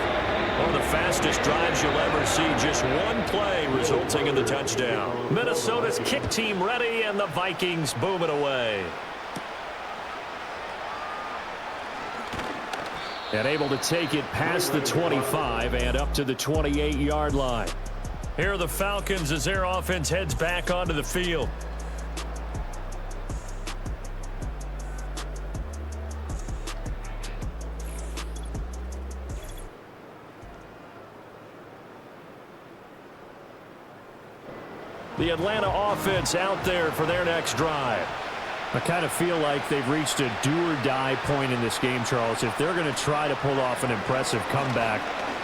One of the fastest drives you'll ever see, just one play resulting in the touchdown. Minnesota's kick team ready, and the Vikings boom it away. And able to take it past the 25 and up to the 28-yard line. Here are the Falcons as their offense heads back onto the field. The Atlanta offense out there for their next drive. I kind of feel like they've reached a do-or-die point in this game, Charles. If they're going to try to pull off an impressive comeback,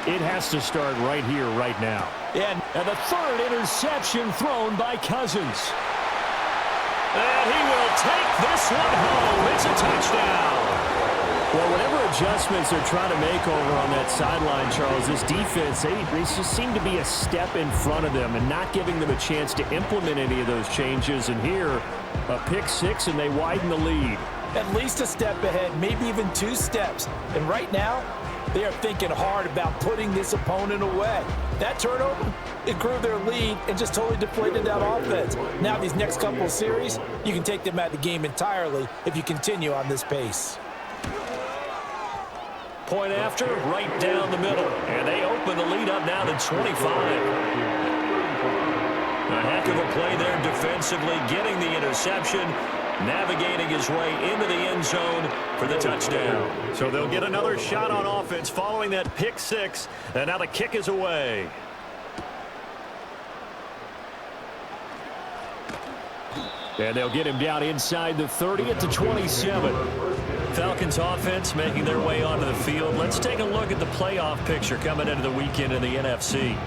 it has to start right here, right now. And the third interception thrown by Cousins. And he will take this one home. It's a touchdown. Well, whatever adjustments they're trying to make over on that sideline, Charles, this defense, they just seem to be a step in front of them and not giving them a chance to implement any of those changes. And here, a pick six, and they widen the lead. At least a step ahead, maybe even 2 steps. And right now, they are thinking hard about putting this opponent away. That turnover, it grew their lead and just totally deflated that offense. Now these next couple of series, you can take them out of the game entirely if you continue on this pace. Point after, right down the middle. And they open the lead up now to 25. A heck of a play there defensively, getting the interception, navigating his way into the end zone for the touchdown. So they'll get another shot on offense following that pick six, and now the kick is away. And they'll get him down inside the 30 at the 27. Falcons offense making their way onto the field. Let's take a look at the playoff picture coming into the weekend in the NFC.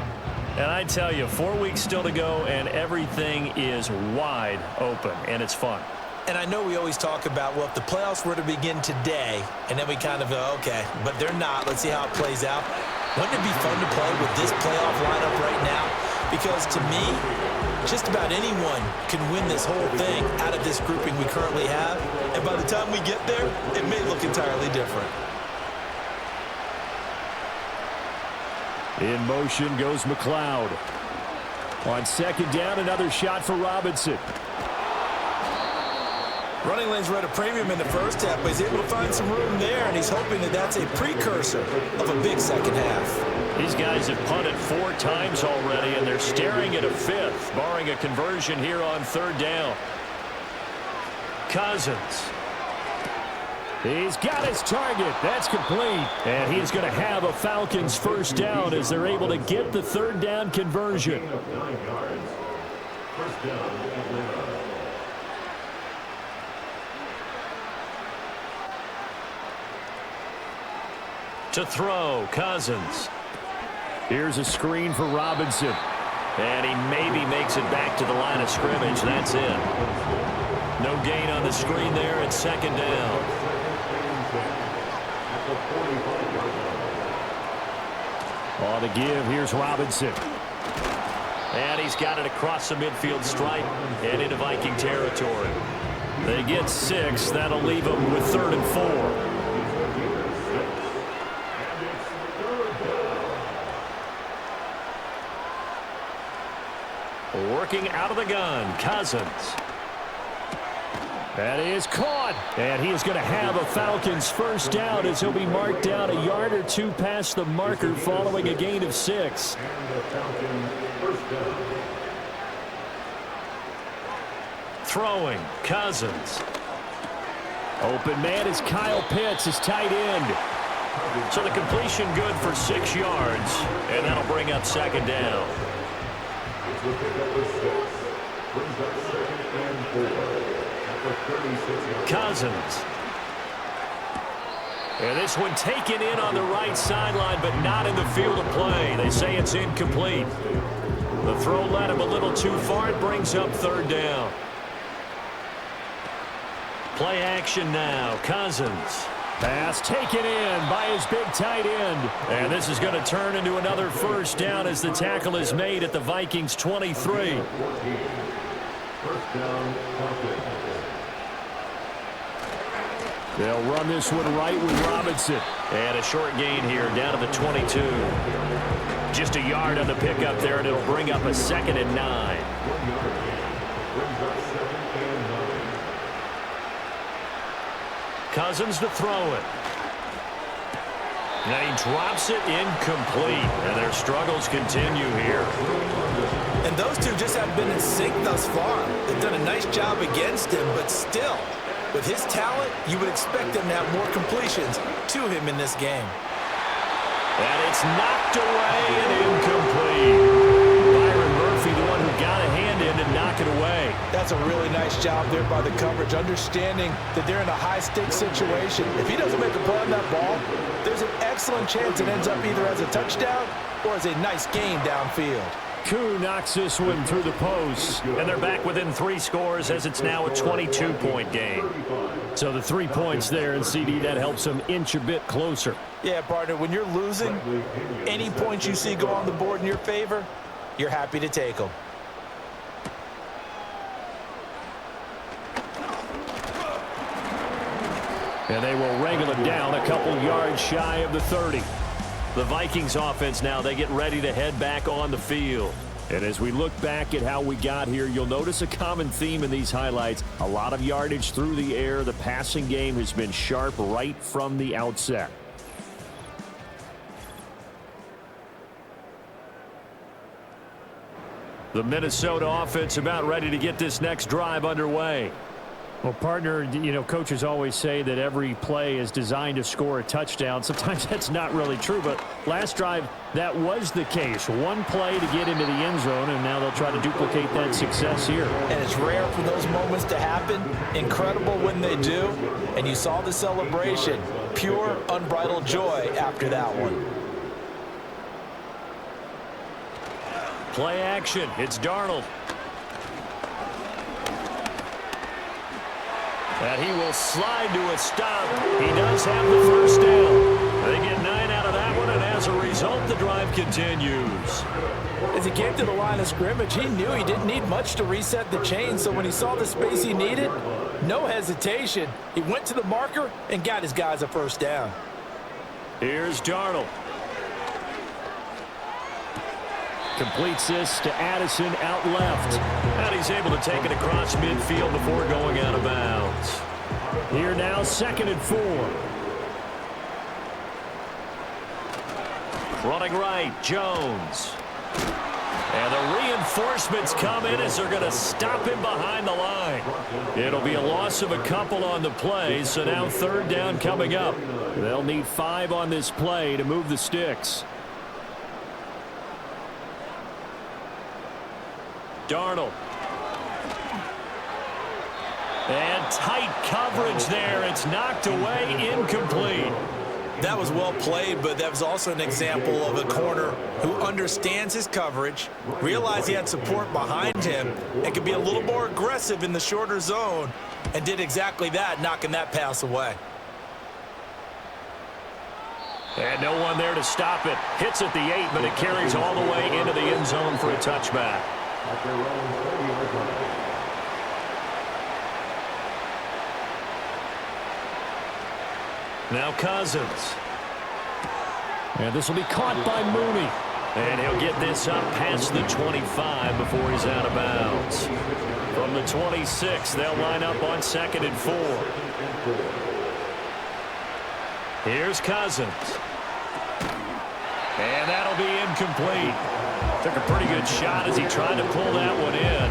And I tell you, 4 weeks still to go, and everything is wide open, and it's fun. And I know we always talk about, well, if the playoffs were to begin today, and then we kind of go, okay, but they're not. Let's see how it plays out. Wouldn't it be fun to play with this playoff lineup right now? Because to me, just about anyone can win this whole thing out of this grouping we currently have. And by the time we get there, it may look entirely different. In motion goes McLeod. On second down, another shot for Robinson. Running lanes were at a premium in the first half, but he's able to find some room there, and he's hoping that that's a precursor of a big second half. These guys have punted 4 times already, and they're staring at a 5th, barring a conversion here on third down. Cousins. He's got his target. That's complete. And he's going to have a Falcons first down as they're able to get the third down conversion. 9 yards. First down, Atlanta. To throw, Cousins. Here's a screen for Robinson. And he maybe makes it back to the line of scrimmage. That's it. No gain on the screen there at second down. On the give, here's Robinson. And he's got it across the midfield stripe and into Viking territory. They get 6. That'll leave them with 3rd and 4. Working out of the gun, Cousins. That is caught. And he is going to have a Falcons first down as he'll be marked down a yard or 2 past the marker following a gain of 6. Throwing, Cousins. Open man is Kyle Pitts, his tight end. So the completion good for 6 yards, and that'll bring up second down. Cousins. And this one taken in on the right sideline, but not in the field of play. They say it's incomplete. The throw led him a little too far. It brings up third down. Play action now. Cousins. Pass taken in by his big tight end. And this is going to turn into another first down as the tackle is made at the Vikings 23. First down, Falcons. They'll run this one right with Robinson. And a short gain here down to the 22. Just a yard on the pickup there, and it'll bring up a 2nd and 9. 1 yard gain. Brings up 2nd and 9. Cousins to throw it. And he drops it incomplete. And their struggles continue here. And those two just have been in sync thus far. They've done a nice job against him, but still, with his talent, you would expect him to have more completions to him in this game. And it's knocked away and incomplete. Byron Murphy, the one who got a hand in to knock it away. That's a really nice job there by the coverage, understanding that they're in a high-stakes situation. If he doesn't make a play on that ball, there's an excellent chance it ends up either as a touchdown or as a nice gain downfield. Koo knocks this one through the post. And they're back within 3 scores as it's now a 22-point game. So the 3 points there, and CD, that helps them inch a bit closer. Yeah, partner, when you're losing, any points you see go on the board in your favor, you're happy to take them. And they will wrangle it down a couple yards shy of the 30. The Vikings offense now, they get ready to head back on the field. And as we look back at how we got here, you'll notice a common theme in these highlights. A lot of yardage through the air. The passing game has been sharp right from the outset. The Minnesota offense about ready to get this next drive underway. Well, partner, you know, coaches always say that every play is designed to score a touchdown. Sometimes that's not really true, but last drive, that was the case. One play to get into the end zone, and now they'll try to duplicate that success here. And it's rare for those moments to happen. Incredible when they do. And you saw the celebration. Pure, unbridled joy after that one. Play action. It's Darnold. And he will slide to a stop. He does have the first down. They get 9 out of that one, and as a result, the drive continues. As he came to the line of scrimmage, he knew he didn't need much to reset the chain, so when he saw the space he needed, no hesitation. He went to the marker and got his guys a first down. Here's Darnold. Completes this to Addison out left. And he's able to take it across midfield before going out of bounds. Here now, 2nd and 4. Running right, Jones. And the reinforcements come in as they're going to stop him behind the line. It'll be a loss of a couple on the play, so now 3rd down coming up. They'll need 5 on this play to move the sticks. Darnold. And tight coverage there. It's knocked away, incomplete. That was well played, but that was also an example of a corner who understands his coverage, realized he had support behind him, and could be a little more aggressive in the shorter zone, and did exactly that, knocking that pass away. And no one there to stop it. Hits at the 8, but it carries all the way into the end zone for a touchback. At their own 30-yard line. Now Cousins. And this will be caught by Mooney. And he'll get this up past the 25 before he's out of bounds. From the 26, they'll line up on 2nd and 4. Here's Cousins. And that'll be incomplete. Took a pretty good shot as he tried to pull that one in.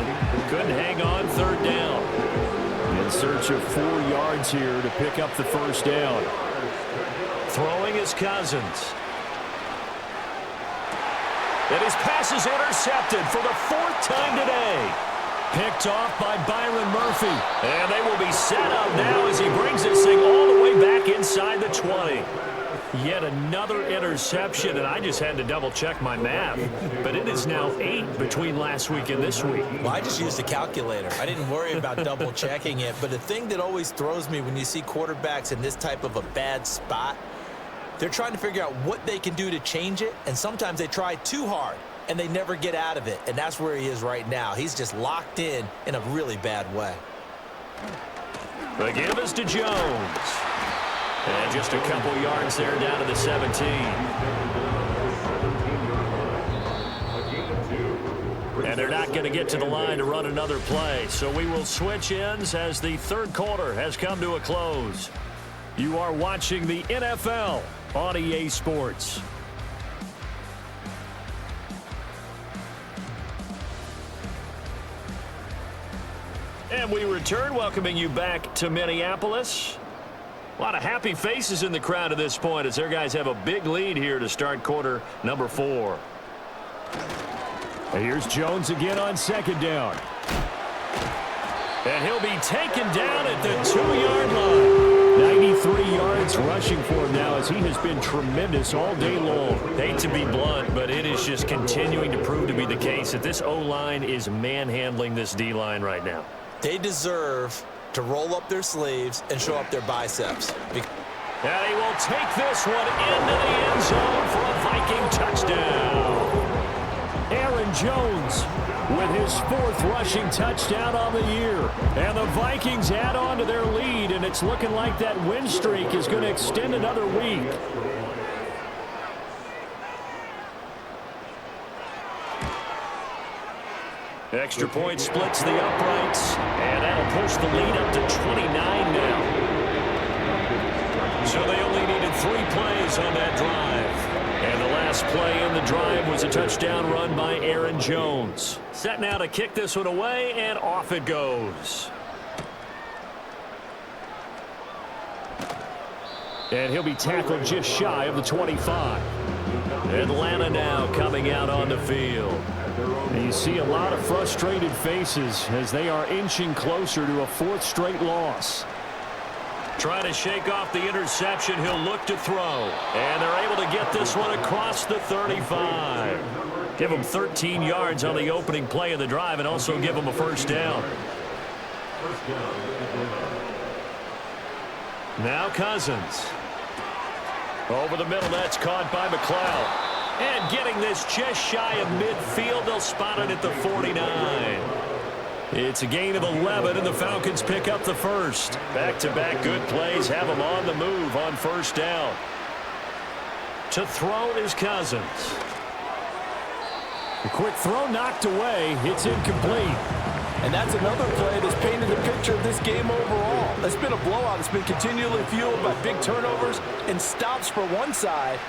Couldn't hang on, 3rd down. In search of 4 yards here to pick up the first down. Throwing is Cousins. And his pass is intercepted for the 4th time today. picked off by Byron Murphy. And they will be set up now as he brings this thing all the way back inside the 20. Yet another interception, and I just had to double-check my math. But it is now 8 between last week and this week. Well, I just used a calculator. I didn't worry about double-checking it. But the thing that always throws me when you see quarterbacks in this type of a bad spot, they're trying to figure out what they can do to change it, and sometimes they try too hard, and they never get out of it. And that's where he is right now. He's just locked in a really bad way. The give is to Jones. And just a couple yards there down to the 17. And they're not going to get to the line to run another play. So we will switch ends as the third quarter has come to a close. You are watching the NFL on EA Sports. And we return, welcoming you back to Minneapolis. A lot of happy faces in the crowd at this point as their guys have a big lead here to start quarter number 4. And here's Jones again on second down. And he'll be taken down at the 2-yard line. 93 yards rushing for him now as he has been tremendous all day long. Hate to be blunt, but it is just continuing to prove to be the case that this O-line is manhandling this D-line right now. They deserve to roll up their sleeves and show up their biceps. And he will take this one into the end zone for a Viking touchdown. Aaron Jones with his 4th rushing touchdown on the year. And the Vikings add on to their lead, and it's looking like that win streak is going to extend another week. Extra point splits the uprights, and that'll push the lead up to 29 now. So they only needed 3 plays on that drive. And the last play in the drive was a touchdown run by Aaron Jones. Set now to kick this one away, and off it goes. And he'll be tackled just shy of the 25. Atlanta now coming out on the field. And you see a lot of frustrated faces as they are inching closer to a 4th straight loss. Trying to shake off the interception, he'll look to throw. And they're able to get this one across the 35. Give him 13 yards on the opening play of the drive and also give him a first down. Now Cousins. Over the middle, that's caught by McLeod. And getting this just shy of midfield, they'll spot it at the 49. It's a gain of 11, and the Falcons pick up the first. Back-to-back good plays have them on the move on first down. To throw is Cousins. A quick throw knocked away. It's incomplete. And that's another play that's painted the picture of this game overall. It's been a blowout. It's been continually fueled by big turnovers and stops for one side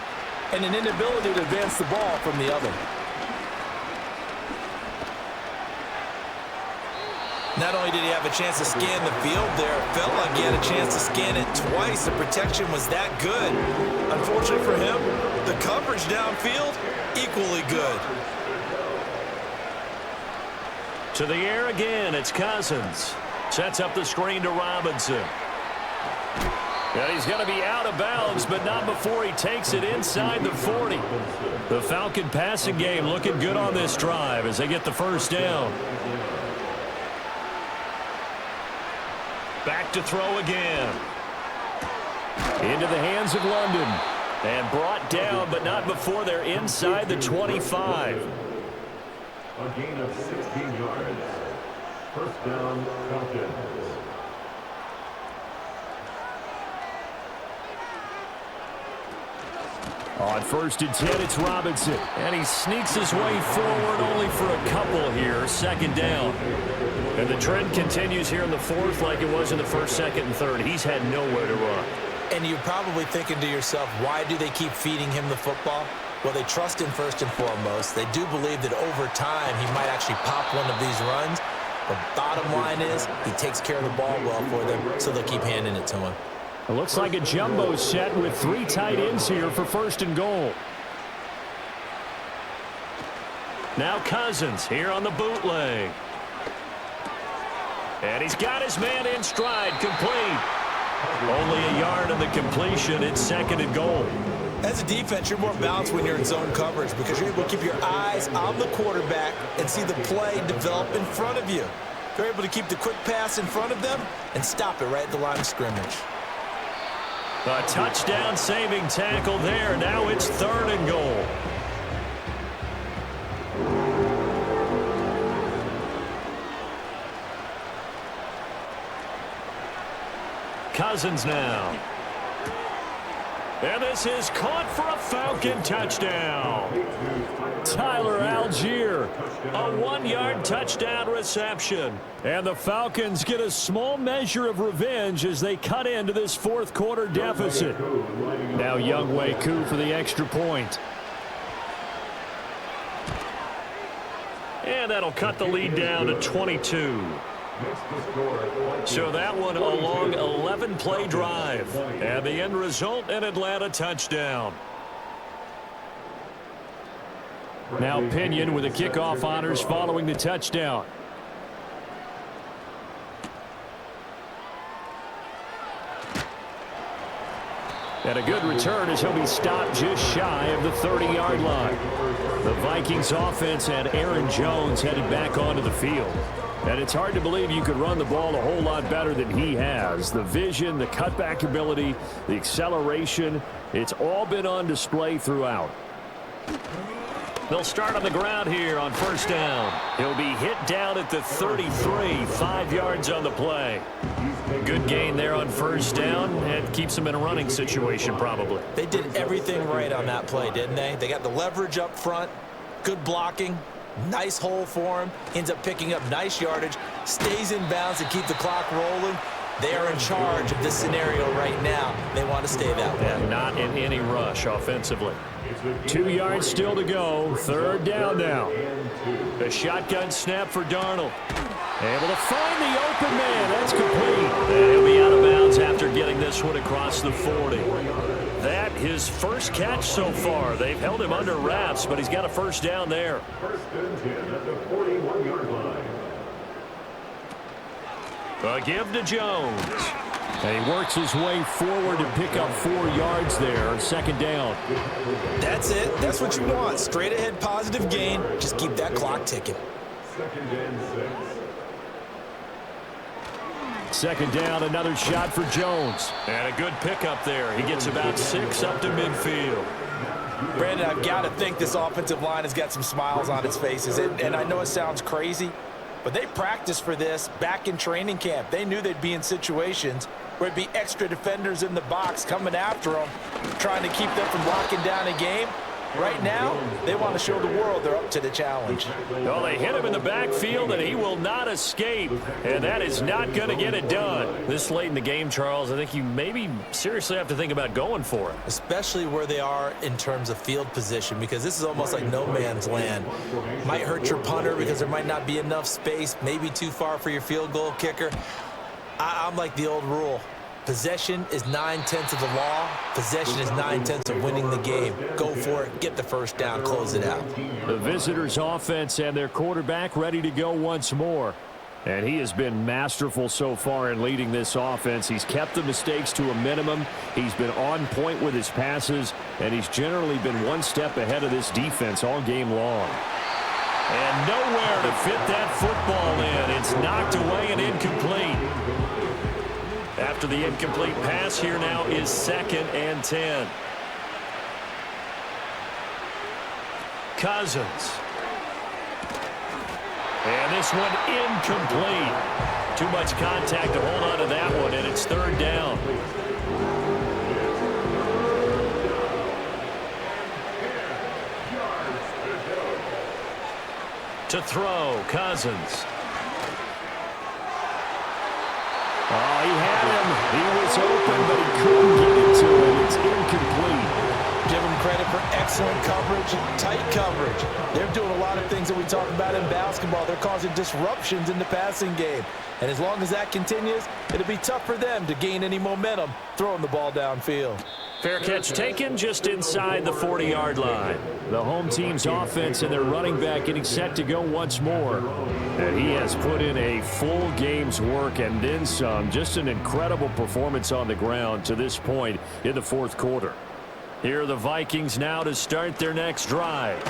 and an inability to advance the ball from the other. Not only did he have a chance to scan the field there, it felt like he had a chance to scan it twice. The protection was that good. Unfortunately for him, the coverage downfield, equally good. To the air again, it's Cousins. Sets up the screen to Robinson. And he's going to be out of bounds, but not before he takes it inside the 40. The Falcon passing game looking good on this drive as they get the first down. Back to throw again. Into the hands of London. And brought down, but not before they're inside the 25. A gain of 16 yards. First down, Falcons. On 1st and 10, it's Robinson. And he sneaks his way forward only for a couple here. Second down. And the trend continues here in the 4th like it was in the 1st, 2nd, and 3rd. He's had nowhere to run. And you're probably thinking to yourself, why do they keep feeding him the football? Well, they trust him first and foremost. They do believe that over time he might actually pop one of these runs. The bottom line is he takes care of the ball well for them, so they'll keep handing it to him. It looks like a jumbo set with 3 tight ends here for 1st and goal. Now Cousins here on the bootleg. And he's got his man in stride, complete. Only a yard on the completion. It's 2nd and goal. As a defense, you're more balanced when you're in zone coverage because you're able to keep your eyes on the quarterback and see the play develop in front of you. You're able to keep the quick pass in front of them and stop it right at the line of scrimmage. A touchdown-saving tackle there. Now it's 3rd and goal. Cousins now. And this is caught for a Falcon touchdown. Tyler Algier, a 1-yard touchdown reception. And the Falcons get a small measure of revenge as they cut into this 4th quarter deficit. Now Younghoe Koo for the extra point. And that'll cut the lead down to 22. So that one a long 11-play drive. And the end result, an Atlanta touchdown. Now Pinion with the kickoff honors following the touchdown. And a good return as he'll be stopped just shy of the 30-yard line. The Vikings offense had Aaron Jones headed back onto the field. And it's hard to believe you could run the ball a whole lot better than he has. The vision, the cutback ability, the acceleration, it's all been on display throughout. They'll start on the ground here on 1st down. He'll be hit down at the 33, 5 yards on the play. Good gain there on 1st down, and keeps him in a running situation probably. They did everything right on that play, didn't they? They got the leverage up front, good blocking, nice hole for him, ends up picking up nice yardage, stays in bounds to keep the clock rolling. They are in charge of this scenario right now. They want to stay that way. And not in any rush offensively. 2 yards still to go. 3rd down now. A shotgun snap for Darnold. Able to find the open man. That's complete. And he'll be out of bounds after getting this one across the 40. That his first catch so far. They've held him under wraps, but he's got a 1st down there. 1st and 10 at the 41-yard line. A give to Jones. And he works his way forward to pick up 4 yards there. 2nd down. That's it. That's what you want. Straight ahead positive gain. Just keep that clock ticking. 2nd and 6. 2nd down, another shot for Jones. And a good pickup there. He gets about 6 up to midfield. Brandon, I've got to think this offensive line has got some smiles on its faces. And I know it sounds crazy, but they practiced for this back in training camp. They knew they'd be in situations where it'd be extra defenders in the box coming after them, trying to keep them from locking down a game. Right now, they want to show the world they're up to the challenge. Well, they hit him in the backfield, and he will not escape. And that is not going to get it done. This late in the game, Charles, I think you maybe seriously have to think about going for it. Especially where they are in terms of field position, because this is almost like no man's land. Might hurt your punter because there might not be enough space, maybe too far for your field goal kicker. I'm like the old rule. Possession is 9/10 of the law. Possession is 9/10 of winning the game. Go for it. Get the 1st down. Close it out. The visitors' offense and their quarterback ready to go once more. And he has been masterful so far in leading this offense. He's kept the mistakes to a minimum. He's been on point with his passes. And he's generally been one step ahead of this defense all game long. And nowhere to fit that football in. It's knocked away and incomplete. After the incomplete pass, here now is 2nd and 10. Cousins. And this one incomplete. Too much contact to hold on to that one, and it's 3rd down. To throw, Cousins. Oh, he had him. He was open, but he couldn't get it to him. It's incomplete. Give them credit for excellent coverage, tight coverage. They're doing a lot of things that we talk about in basketball. They're causing disruptions in the passing game. And as long as that continues, it'll be tough for them to gain any momentum throwing the ball downfield. Fair catch taken just inside the 40-yard line. The home team's offense and their running back getting set to go once more. And he has put in a full game's work and then some. Just an incredible performance on the ground to this point in the fourth quarter. Here are the Vikings now to start their next drive.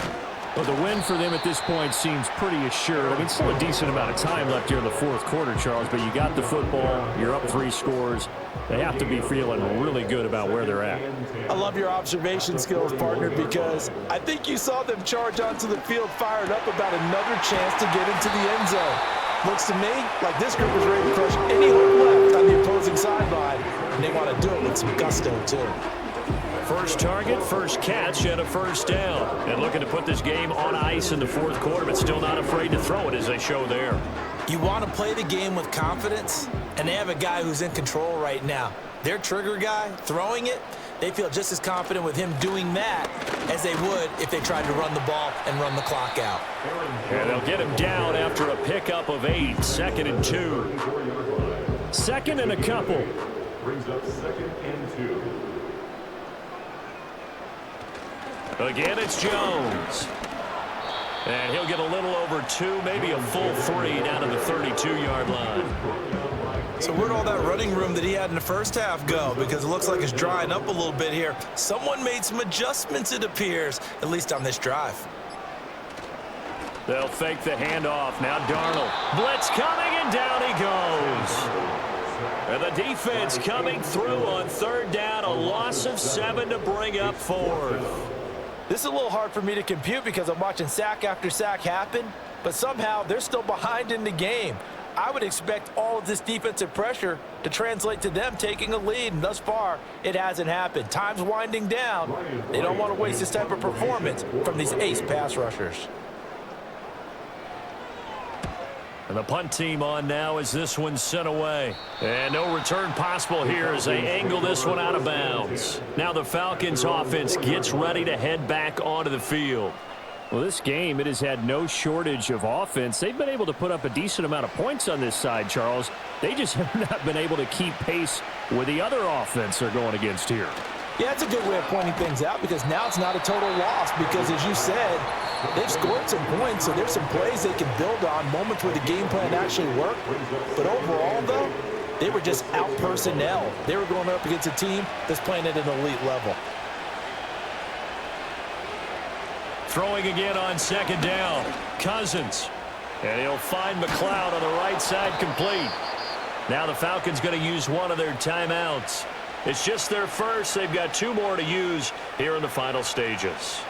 Well, the win for them at this point seems pretty assured. I mean, still a decent amount of time left here in the fourth quarter, Charles, but you got the football, you're up 3 scores. They have to be feeling really good about where they're at. I love your observation skills, partner, because I think you saw them charge onto the field fired up about another chance to get into the end zone. Looks to me like this group is ready to crush any hope left on the opposing sideline, and they want to do it with some gusto, too. First target, first catch, and a first down. And looking to put this game on ice in the fourth quarter, but still not afraid to throw it as they show there. You want to play the game with confidence, and they have a guy who's in control right now. Their trigger guy, throwing it, they feel just as confident with him doing that as they would if they tried to run the ball and run the clock out. And they'll get him down after a pickup of 8, 2nd and 2. 2nd and a couple. Brings up 2nd and 2. Again, it's Jones. And he'll get a little over 2, maybe a full 3 down to the 32-yard line. So where'd all that running room that he had in the first half go? Because it looks like it's drying up a little bit here. Someone made some adjustments, it appears, at least on this drive. They'll fake the handoff. Now Darnold. Blitz coming, and down he goes. And the defense coming through on 3rd down. A loss of 7 to bring up 4th. This is a little hard for me to compute because I'm watching sack after sack happen, but somehow they're still behind in the game. I would expect all of this defensive pressure to translate to them taking a lead, and thus far, it hasn't happened. Time's winding down. They don't want to waste this type of performance from these ace pass rushers. And the punt team on now as this one's sent away. And no return possible here as they angle this one out of bounds. Now the Falcons offense gets ready to head back onto the field. Well, this game, it has had no shortage of offense. They've been able to put up a decent amount of points on this side, Charles. They just have not been able to keep pace with the other offense they're going against here. Yeah, it's a good way of pointing things out because now it's not a total loss because, as you said, they've scored some points, so there's some plays they can build on, moments where the game plan actually worked. But overall, though, they were just out-personnel. They were going up against a team that's playing at an elite level. Throwing again on 2nd down. Cousins. And he'll find McLeod on the right side complete. Now the Falcons going to use one of their timeouts. It's just their first. They've got 2 more to use here in the final stages.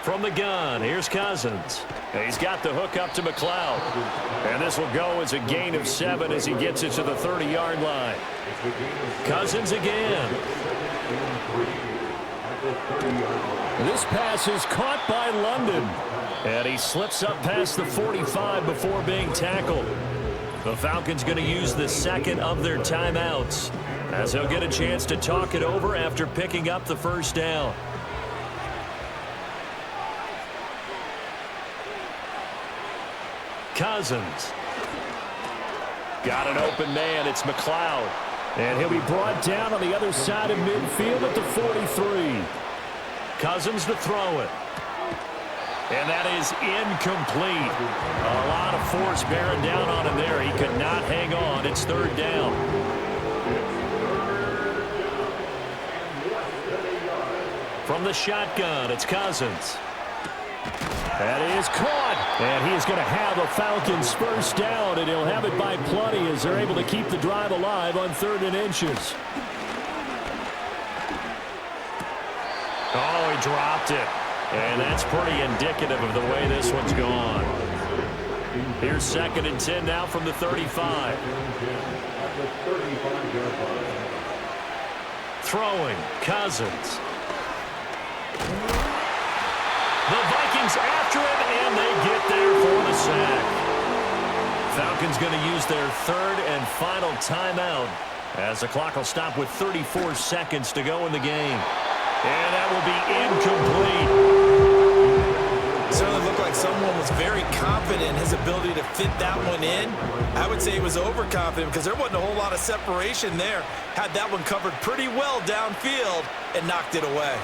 From the gun, here's Cousins. And he's got the hook up to McLeod. And this will go as a gain of 7 as he gets it to the 30-yard line. Cousins again. This pass is caught by London. And he slips up past the 45 before being tackled. The Falcons going to use the 2nd of their timeouts as they'll get a chance to talk it over after picking up the first down. Cousins. Got an open man. It's McLeod. And he'll be brought down on the other side of midfield at the 43. Cousins to throw it. And that is incomplete. A lot of force bearing down on him there. He could not hang on. It's 3rd down. From the shotgun, it's Cousins. That is caught. And he is going to have a Falcons first down, and he'll have it by plenty as they're able to keep the drive alive on 3rd and inches. Oh, he dropped it. And that's pretty indicative of the way this one's gone. Here's 2nd and 10 now from the 35. Throwing, Cousins. The Vikings after him, and they get there for the sack. Falcons going to use their 3rd and final timeout as the clock will stop with 34 seconds to go in the game. And that will be incomplete. Certainly looked like someone was very confident in his ability to fit that one in. I would say he was overconfident because there wasn't a whole lot of separation there. Had that one covered pretty well downfield and knocked it away.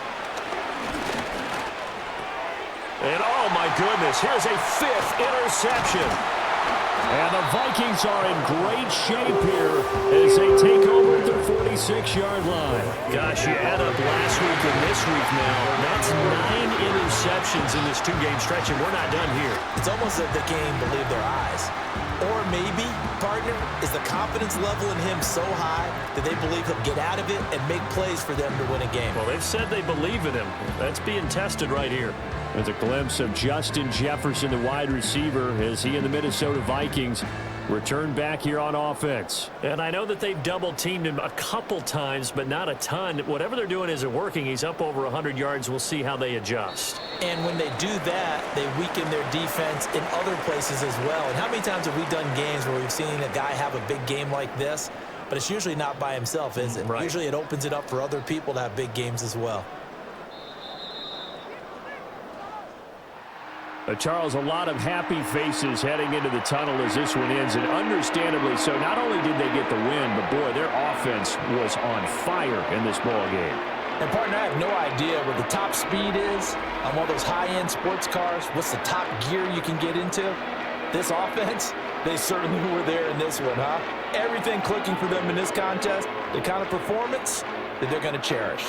And oh my goodness, here's a 5th interception. And the Vikings are in great shape here as they take over at their 46-yard line. Gosh, you add up last week and this week now. That's 9 interceptions in this 2-game stretch, and we're not done here. It's almost as if they can't even believe their eyes. Or maybe, partner, is the confidence level in him so high that they believe he'll get out of it and make plays for them to win a game. Well, they've said they believe in him. That's being tested right here. There's a glimpse of Justin Jefferson, the wide receiver, as he and the Minnesota Vikings return back here on offense. And I know that they've double-teamed him a couple times, but not a ton. Whatever they're doing isn't working. He's up over 100 yards. We'll see how they adjust. And when they do that, they weaken their defense in other places as well. And how many times have we done games where we've seen a guy have a big game like this, but it's usually not by himself, is it? Right. Usually it opens it up for other people to have big games as well. Charles, a lot of happy faces heading into the tunnel as this one ends, and understandably so. Not only did they get the win, but boy, their offense was on fire in this ball game. And partner, I have no idea what the top speed is on one of those high-end sports cars. What's the top gear you can get into? This offense, they certainly were there in this one, huh? Everything clicking for them in this contest, the kind of performance that they're going to cherish.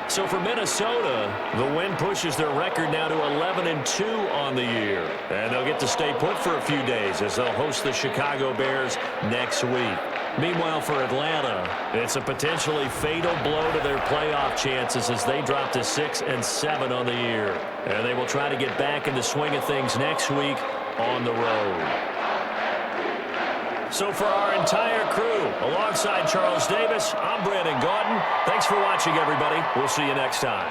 So for Minnesota, the win pushes their record now to 11-2 on the year. And they'll get to stay put for a few days as they'll host the Chicago Bears next week. Meanwhile, for Atlanta, it's a potentially fatal blow to their playoff chances as they drop to 6-7 on the year. And they will try to get back in the swing of things next week on the road. So for our entire crew, alongside Charles Davis, I'm Brandon Gaudin. Thanks for watching, everybody. We'll see you next time.